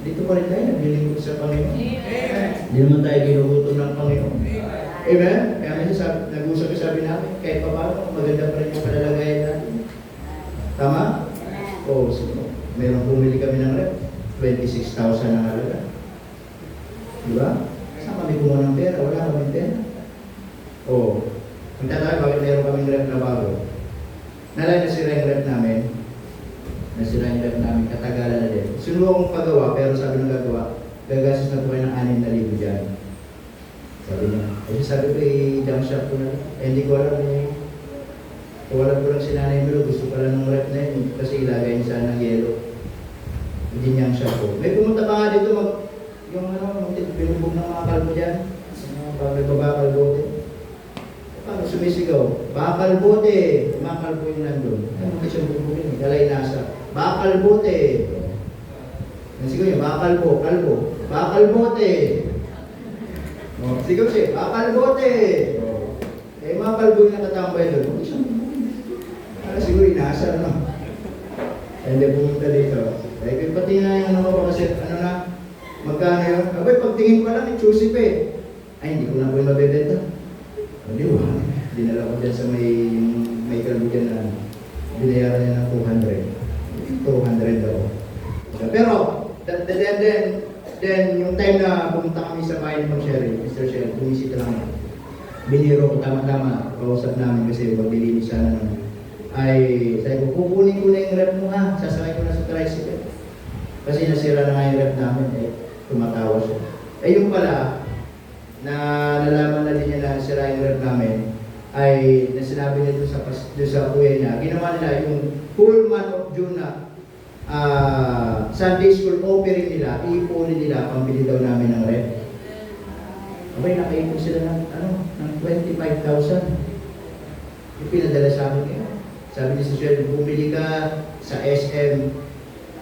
dito pa rin tayo, naglilingkod sa Panginoon. Hindi naman tayo ginugutom ng Panginoon. Amen? Kaya minsan nag-usap yung sabi namin, kahit pa paano, maganda pa rin yung palalagayan natin. Tama? Oo, meron bumili kami ng rep, 26,000 ang halaga. Diba? Saan kami kumuha ng pera? Wala kami pera. Oo. Punta tayo, bakit meron kaming rep na bago? Nasira yung rep namin. Nasira yung rep namin, katagalan na din. Sunuong pagawa, pero sabi ng gagawa, gagastos na po kayo ng 6,000 dyan. Sabi niya, sabi ko, i-jump shop ko na. Hindi ko alam wala ko lang si Nanay Milo, gusto pala ng rep na yun, kasi ilagay niya sana ng yelo. Hindi niyang shop ko. May pumunta pa nga dito, binubog ng mga kalbo dyan. May babakal bote. Paano sumisigaw? Bakal bote! Bakal po yung nandun. Hindi siya bubugin, kalay nasa. Bakal bote! Sigaw niya, bakal po, kalbo. Bakal bote! Sigaw siya, bakal bote! Mga kalbo yung nakatambay doon. Hindi siya bubugin. Siguro inaasar, no? Hindi pumunta dito. Dahil pati nga yung kasi, magkano yun? Abay, pagtingin ko lang, choosy pa eh. Ay, hindi ko na po yung mabebenta. Hindi ba? Dinala ko dyan sa may kalbo dyan na binayaran niya ng 200 daw. Pero, then, yung time na pumunta kami sa bahay ni Mr. Sherry, bumisita lang. Biniro ko tama-tama, kausap namin kasi maglilinis sana naman. Ay, sabi ko, kukunin ko na yung rep mo ha, sasakay ko na sa tricycle. Kasi nasira na nga yung rep namin, tumatawa siya. Yung pala, na nalaman na din niya na sira yung rep namin, ay nasinabi niya doon sa kuya niya, ginawa nila yung whole month of June na Sunday school offering nila, iipunin nila, pambili daw namin ng rep. Abay, nakaipon sila ng 25,000. Yung pinadala sa amin kayo. Sabi niya sa Sherry, bumili ka sa SM,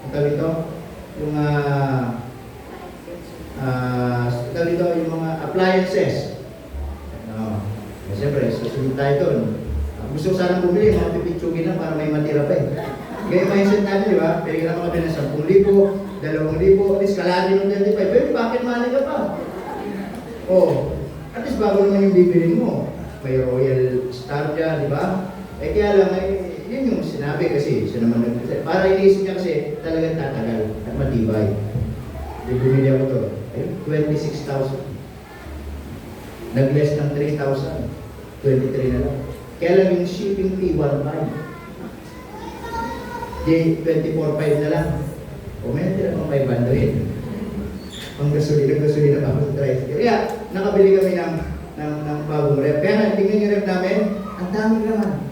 ang tawag ito, yung yung mga appliances. Siyempre, susunod tayo doon. Gusto ko sanang bumili, mga pipitsugin lang para may matira pa eh. Ganyan mindset natin, di ba? Pero naman kami ng 10,000, 2,000, at least kalahati ng 25. Pero bakit money ka pa? At least bago naman yung bibilin mo. May Royal Star dyan, di ba? Kaya lang, yun yung sinabi kasi, siya naman para inisip niya kasi talagang tatagal at matibay. Bumili ako to. 26,000. Nag-less ng 3,000. 23 na lang. Kaya lang yung shipping fee, 1.5. Di, 24.5 na lang. O may natira pang 500. Ang gasolina pa ang tricycle. Kaya, nakabili kami ng bagong rep. Kaya nga, tingnan yung rep namin, ang dami naman.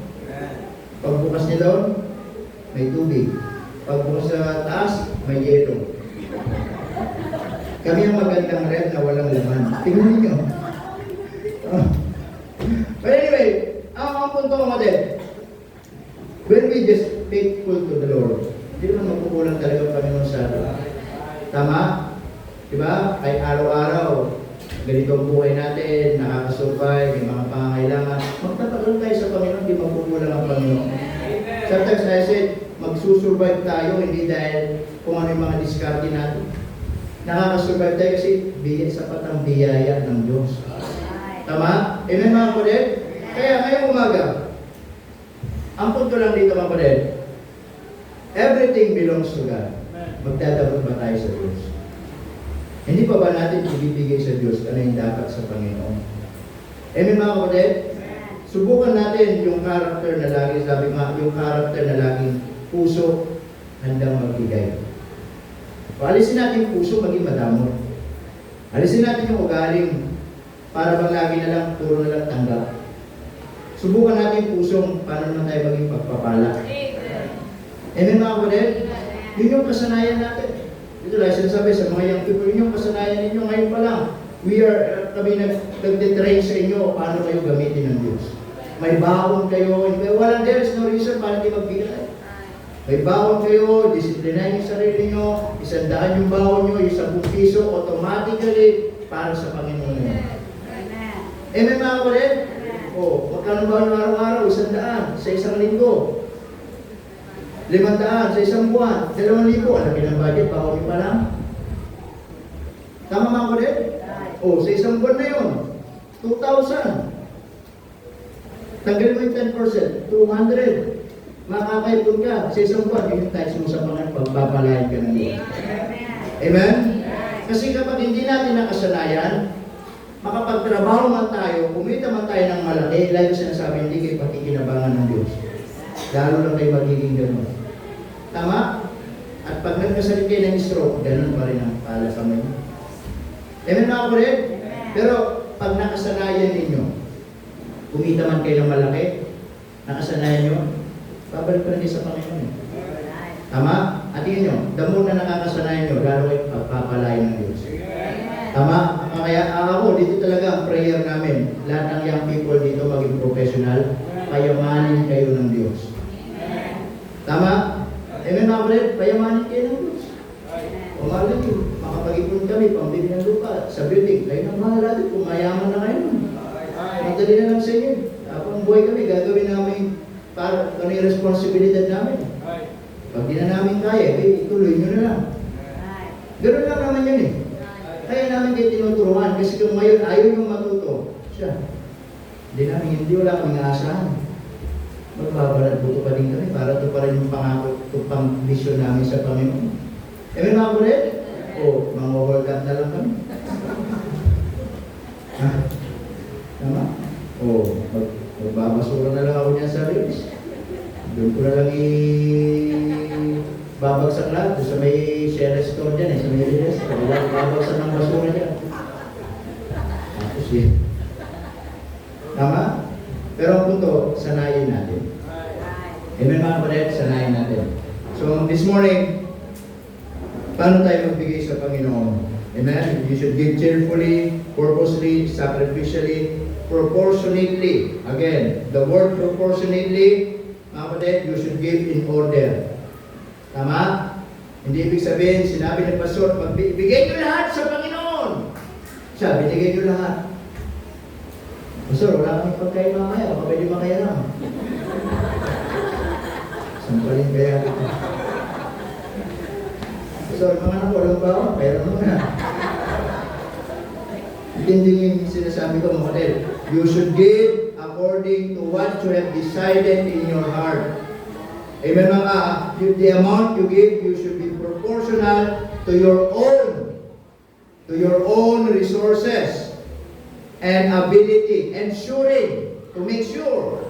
Pagbukas niya doon, may tubig. Pagbukas sa taas, may yelo. Kami ang magandang rep na walang laman. Tingnan niyo. But anyway, ang punto ko din, when we just faithful to the Lord, hindi naman magkukulang talaga ang Panginoon sa atin. Tama? Diba? Ay araw-araw, ganito ang buhay natin, nakakasurvive, may mga pangangailangan. Magtatagal tayo sa Panginoon, hindi magkukulang ang Panginoon. Sometimes I said, magsusurvive tayo, hindi dahil kung ano yung mga diskarte natin. Nakakasurvive tayo kasi sapat ang biyaya ng Diyos. Tama? Amen mga kapatid? Kaya ngayong umaga, ang punto lang dito mga kapatid, everything belongs to God. Magdadabot ba tayo sa Diyos? Hindi pa ba natin ibibigay sa Diyos ano yung dapat sa Panginoon? Amen mga kapatid? Subukan natin yung character na lagi, sabi nga, yung character na laging puso handang magbigay. Paalisin natin yung puso, maging madamot. Alisin natin yung ugaling para bang lagi na lang, puro na lang tanggap. Subukan natin yung pusong paano naman tayo maging pagpapala. Amen mga kapatid? Yun yung kasanayan natin. Ito lang, sinasabi sa mga young people, yun yung kasanayan ninyo ngayon pa lang. Kami nag-detrain sa inyo paano kayo gamitin ng Diyos. May baon kayo, walang there is no reason para hindi magbigay. May baon kayo, disiplinahin yung sarili nyo, 100 yung baon nyo, 10 piso, automatically para sa Panginoon nyo. Amen mga kapatid? O, magkano baon nyo araw-araw? 100 sa isang linggo. 500 sa isang buwan. 2,000, alamin ang budget, baon nyo pa lang. Tama mga kapatid? O, sa isang buwan na yun, 2,000. Tanggalin mo yung 10%, 200. Makakaipon ka sa isang buwan, yung tax mo sa Panginoon, pagpapalayan ka ng Diyos. Amen? Kasi kapag hindi natin nakasanayan, makapagtrabaho man tayo, kumita man tayo ng malaki, lagi sinasabi, hindi kayo pakikinabangan ng Diyos. Lalo lang kayo magiging gano'n. Tama? At pag nagkasalit kayo ng stroke, gano'n pa rin ang pala sa mga. Amen mga kapatid? Pero pag nakasanayan ninyo, kumita man kayo ng malaki, nakasanayan nyo, babalik pa rin sa Panginoon. Tama? At yun nyo, the more na nakakasanayan nyo, lalo kayo pagpapalayan ng Diyos. Tama? Kaya ako, dito talaga ang prayer namin. Lahat ng young people dito maging professional, payamanin kayo ng Diyos. Tama? Amen mga kapatid, payamanin kayo ng Diyos. O malay nyo, makapag-ipon kami, pambili ng lupa, sa building, kayo nang mahala dito, kung mayaman na kayo. Madali na lang sa inyo. Ang buhay kami, gagawin namin para ano yung responsibilidad namin. Pag di na namin kaya, ituloy nyo na lang. Ganoon lang naman yun eh. Kaya namin kayo tinuturuan kasi kung ngayon ayaw yung matuto, siya. Hindi wala kaming aasahan. Magbabalad buto pa din kami para ito pa rin yung pangako, ito pang vision namin sa Panginoon. Amen mga kulit? O, mga hold up na lang kami. Ha? Tama? O, magbabasura na lang ako niya sa ribs. Doon ko na lang babagsak lahat. Doon sa may share store dyan sa may ribs. Babagsak ng basura dyan. Tapos yun. Tama? Pero ang punto, sanayin natin. Amen mga kapatid, sanayin natin. So this morning, paano tayo magbigay sa Panginoon? Amen? You should give cheerfully, purposely, sacrificially, proportionately. Again, the word proportionately, mga kapatid, you should give in order. Tama? Hindi ibig sabihin, sinabi ng pastor, magbigay nyo lahat sa Panginoon. Siya, binigay nyo lahat. Pastor, wala kami pagkain mamaya, baka pwede makaya lang. Sampalin kaya ito. Pastor, mga anak, walang bawa, pera mo na. Hindi yung sinasabi ko mga kapatid. You should give according to what you have decided in your heart. Amen mga. The amount you give, you should be proportional to your own resources and ability, ensuring to make sure,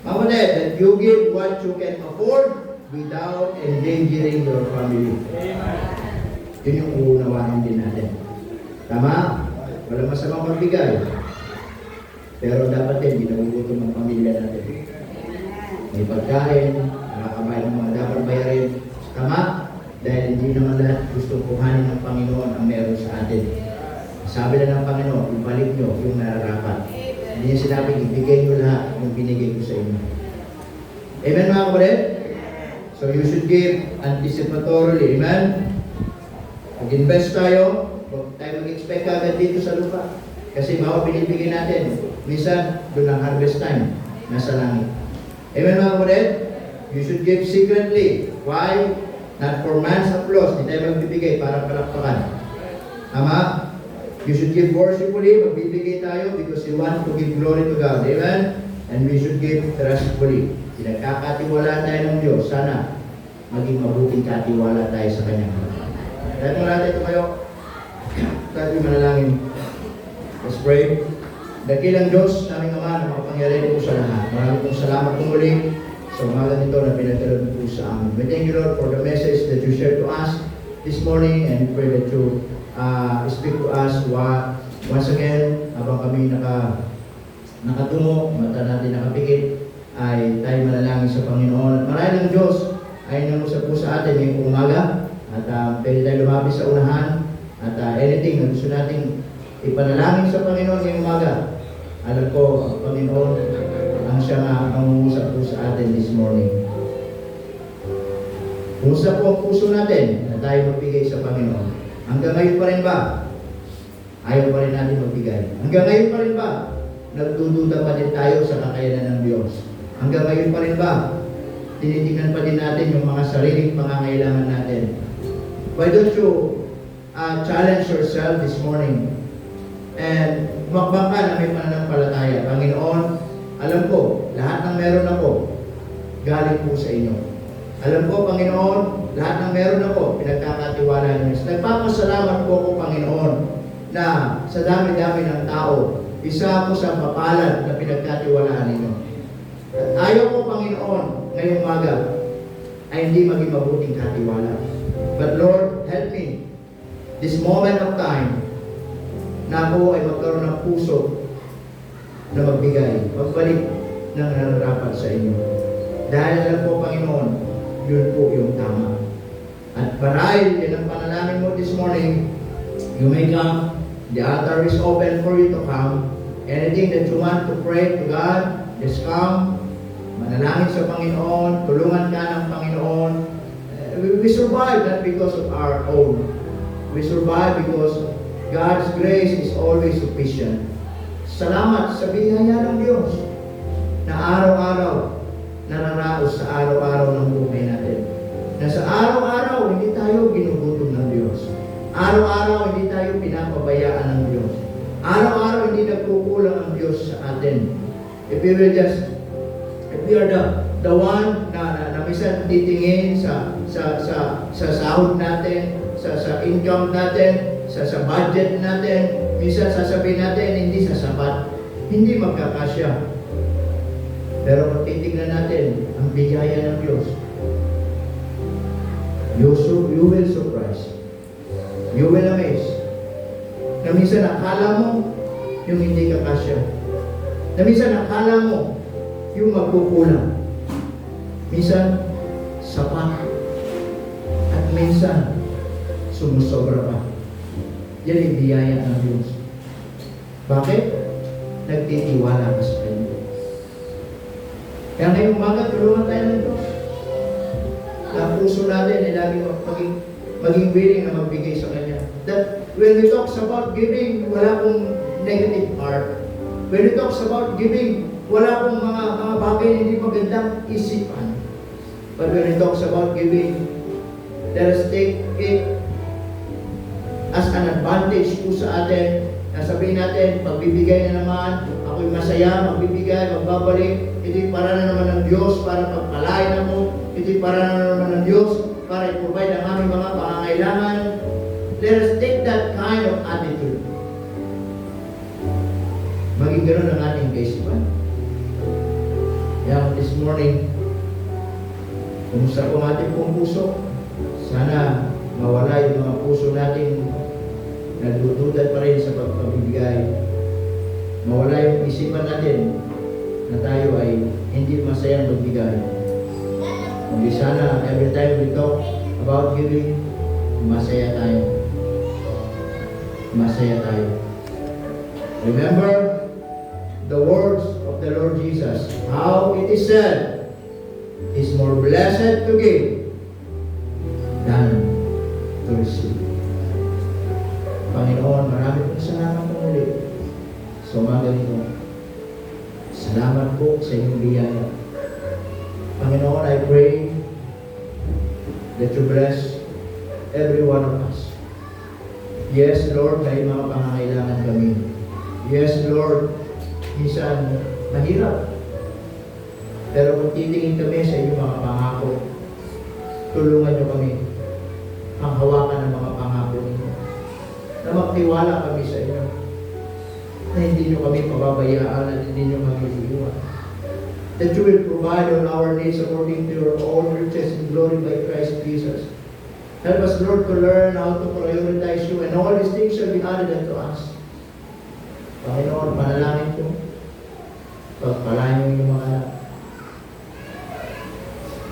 Mama Dad, that you give what you can afford without endangering your family. Yun yung uunawain din natin. Tama? Walang masamang magbigay. Pero dapat din, ginagugutom ang pamilya natin. May pagkain, nakakabayan ng mga dapat bayarin. Tama? Dahil hindi naman lahat gusto kuhanin ng Panginoon ang meron sa atin. Sabi na ng Panginoon, ibalik nyo yung nararapat. Hindi niya sinabing, ibigay nyo lahat yung binigay ko sa inyo. Amen mga kapatid? So you should give anticipatorily. Amen? Mag-invest tayo, huwag tayo mag-expect agad dito sa lupa. Kasi bawat binibigay natin, minsan doon ang harvest time, nasa langit. Amen mga kapatid? You should give secretly. Why? Not for man's applause. Hindi tayo magbibigay para palakpakan. Tama? You should give worshipfully. Magbibigay tayo because you want to give glory to God. Amen? And we should give trustfully. Pinagkakatiwala tayo ng Diyos. Sana maging mabuting katiwala tayo sa Kanya. Kahit mo natin ito kayo. Kahit manalangin. Let's pray. Dakilang Diyos, naming Ama, na makapangyarihan po sa lahat. Maraming pong salamat po muli sa umaga nito na pinagkaloob po sa amin. We thank you, Lord, for the message that you shared to us this morning, and pray that you speak to us once again habang kami nakatungo, mata natin nakapikit, ay tayo manalangin sa Panginoon. At marahil ng Diyos ay nangusap po sa atin ngayong umaga, at pwede tayo lumapis sa unahan, at anything na gusto nating ipanalangin sa Panginoon ngayong umaga. Alam ko, ang Panginoon ang siya nga ang umusap po sa atin this morning. Kumusta po ang puso natin na tayo magbigay sa Panginoon? Hanggang ngayon pa rin ba? Ayaw pa rin natin magbigay. Hanggang ngayon pa rin ba? Nagdududa pa din tayo sa kakayanan ng Diyos. Hanggang ngayon pa rin ba? Tinitingnan pa din natin yung mga sariling pangangailangan natin. Why don't you challenge yourself this morning and umakbang ka na may pananampalataya. Panginoon, alam ko, lahat ng meron ako, galing po sa inyo. Alam ko, Panginoon, lahat ng meron ako, pinagkakatiwala ninyo. So, nagpapasalamat po ako, Panginoon, na sa dami-dami ng tao, isa ako sa mapalad na pinagkatiwalaan ninyo. At ayaw ko, Panginoon, ngayong umaga, ay hindi maging mabuting katiwala. But Lord, help me, this moment of time, na ako ay magkaroon ng puso na magbigay, magbalik ng nararapat sa inyo. Dahil alam po, Panginoon, yun po yung tama. At marahil, yan ang panalangin mo this morning, you may come, the altar is open for you to come. Anything that you want to pray to God, just come, manalangin sa Panginoon, tulungan ka ng Panginoon. We survive not because of our own. We survive because God's grace is always sufficient. Salamat sa biyaya ng Diyos na araw-araw nararaos sa araw-araw ng buhay natin. Na sa araw-araw hindi tayo ginugutom ng Diyos. Araw-araw hindi tayo pinapabayaan ng Diyos. Araw-araw hindi nagkukulang ang Diyos sa atin. If we are the one na minsan titingin sa sahod natin, sa income natin, sa budget natin, minsan sasabihin natin, hindi sasapat, hindi magkakasya. Pero kung titignan natin ang biyaya ng Diyos, you will surprise. You will amaze. Na minsan akala mo yung hindi kakasya. Na minsan akala mo yung magkukulang. Minsan sapat. At minsan sumusobra pa. Yan ang biyaya ng Diyos. Bakit? Nagtitiwala ka sa Kanya. Kaya ngayong umaga, tulungan tayo ng Diyos. Na puso natin ay lagi maging willing na magbigay sa Kanya. That when we talk about giving, wala pong negative part. When we talk about giving, wala pong mga bagay na hindi magandang isipan. But when we talk about giving, let us take it as an advantage po sa atin, na sabihin natin, pagbibigay na naman, ako'y masaya, magbibigay, magbabalik, ito'y para na naman ng Diyos, para pagpalain mo, ito'y para na naman ng Diyos, para i-provide ang aming mga pangangailangan. Let us take that kind of attitude. Maging ganoon ang ating kaisipan. Kaya this morning, kumusta po ang ating pong puso? Sana mawala yung mga puso natin nagdududa pa rin sa pagpapibigay. Mawala yung isipan natin na tayo ay hindi masayang magbigay. Kundi sana every time we talk about giving, masaya tayo. Masaya tayo. Remember the words of the Lord Jesus. How it is said, "It's more blessed to give than to receive." Panginoon, marami pong salamat po muli sa umaga nito. Salamat po sa inyong biyaya. Panginoon, I pray that you bless every one of us. Yes, Lord, may mga pangangailangan kami. Yes, Lord, minsan mahirap. Pero kung titingin kami sa inyong mga pangako, tulungan niyo kami ang hawakan ng mga pangako ninyo. Na magtiwala kami sa inyo. Na hindi niyo kami pababayaan at hindi niyo kami iiwan. That you will provide all our needs according to your own riches and glory by Christ Jesus. Help us, Lord, to learn how to prioritize you, and all these things shall be added unto us. Panginoon, panalangin ko, pagpalain mo yung mga anak.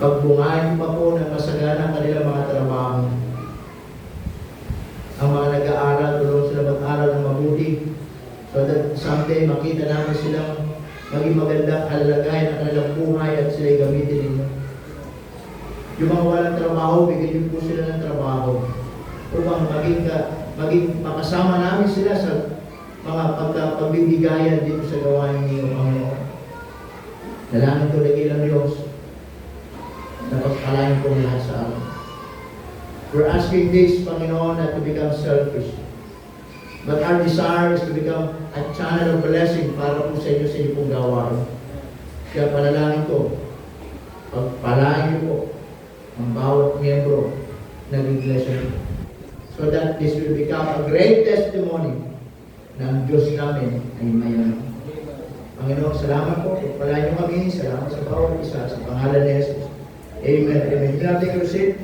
Pagbungahin pa po ng masagana ang kanilang mga trabaho. Ang mga nag-aaral, tulungan sila mag-aral ng mabuti, so that someday makita namin silang maging magandang kalalagayan ng kanilang buhay at sila'y gamitin ninyo. Yung mga walang trabaho, bigyan niyo po sila ng trabaho upang maging makasama namin sila sa mga pagbibigayan dito sa gawain niyo, Panginoon. Dalangin ko na ilang Diyos na pagpalain ko lahat sa amin. We're asking this, Panginoon, not to become selfish, but our desire is to become a channel of blessing para po sa inyo sa inyong pong gawain. Kaya panalangin ko, pagpalain niyo po ang bawat miyembro ng iglesia, so that this will become a great testimony na ang Diyos namin ay mayaman. Panginoon, salamat po. Pagpalain niyo kami. Salamat sa bawat isa. Sa pangalan ni Jesus. Amen. Amen. You have to take your seat.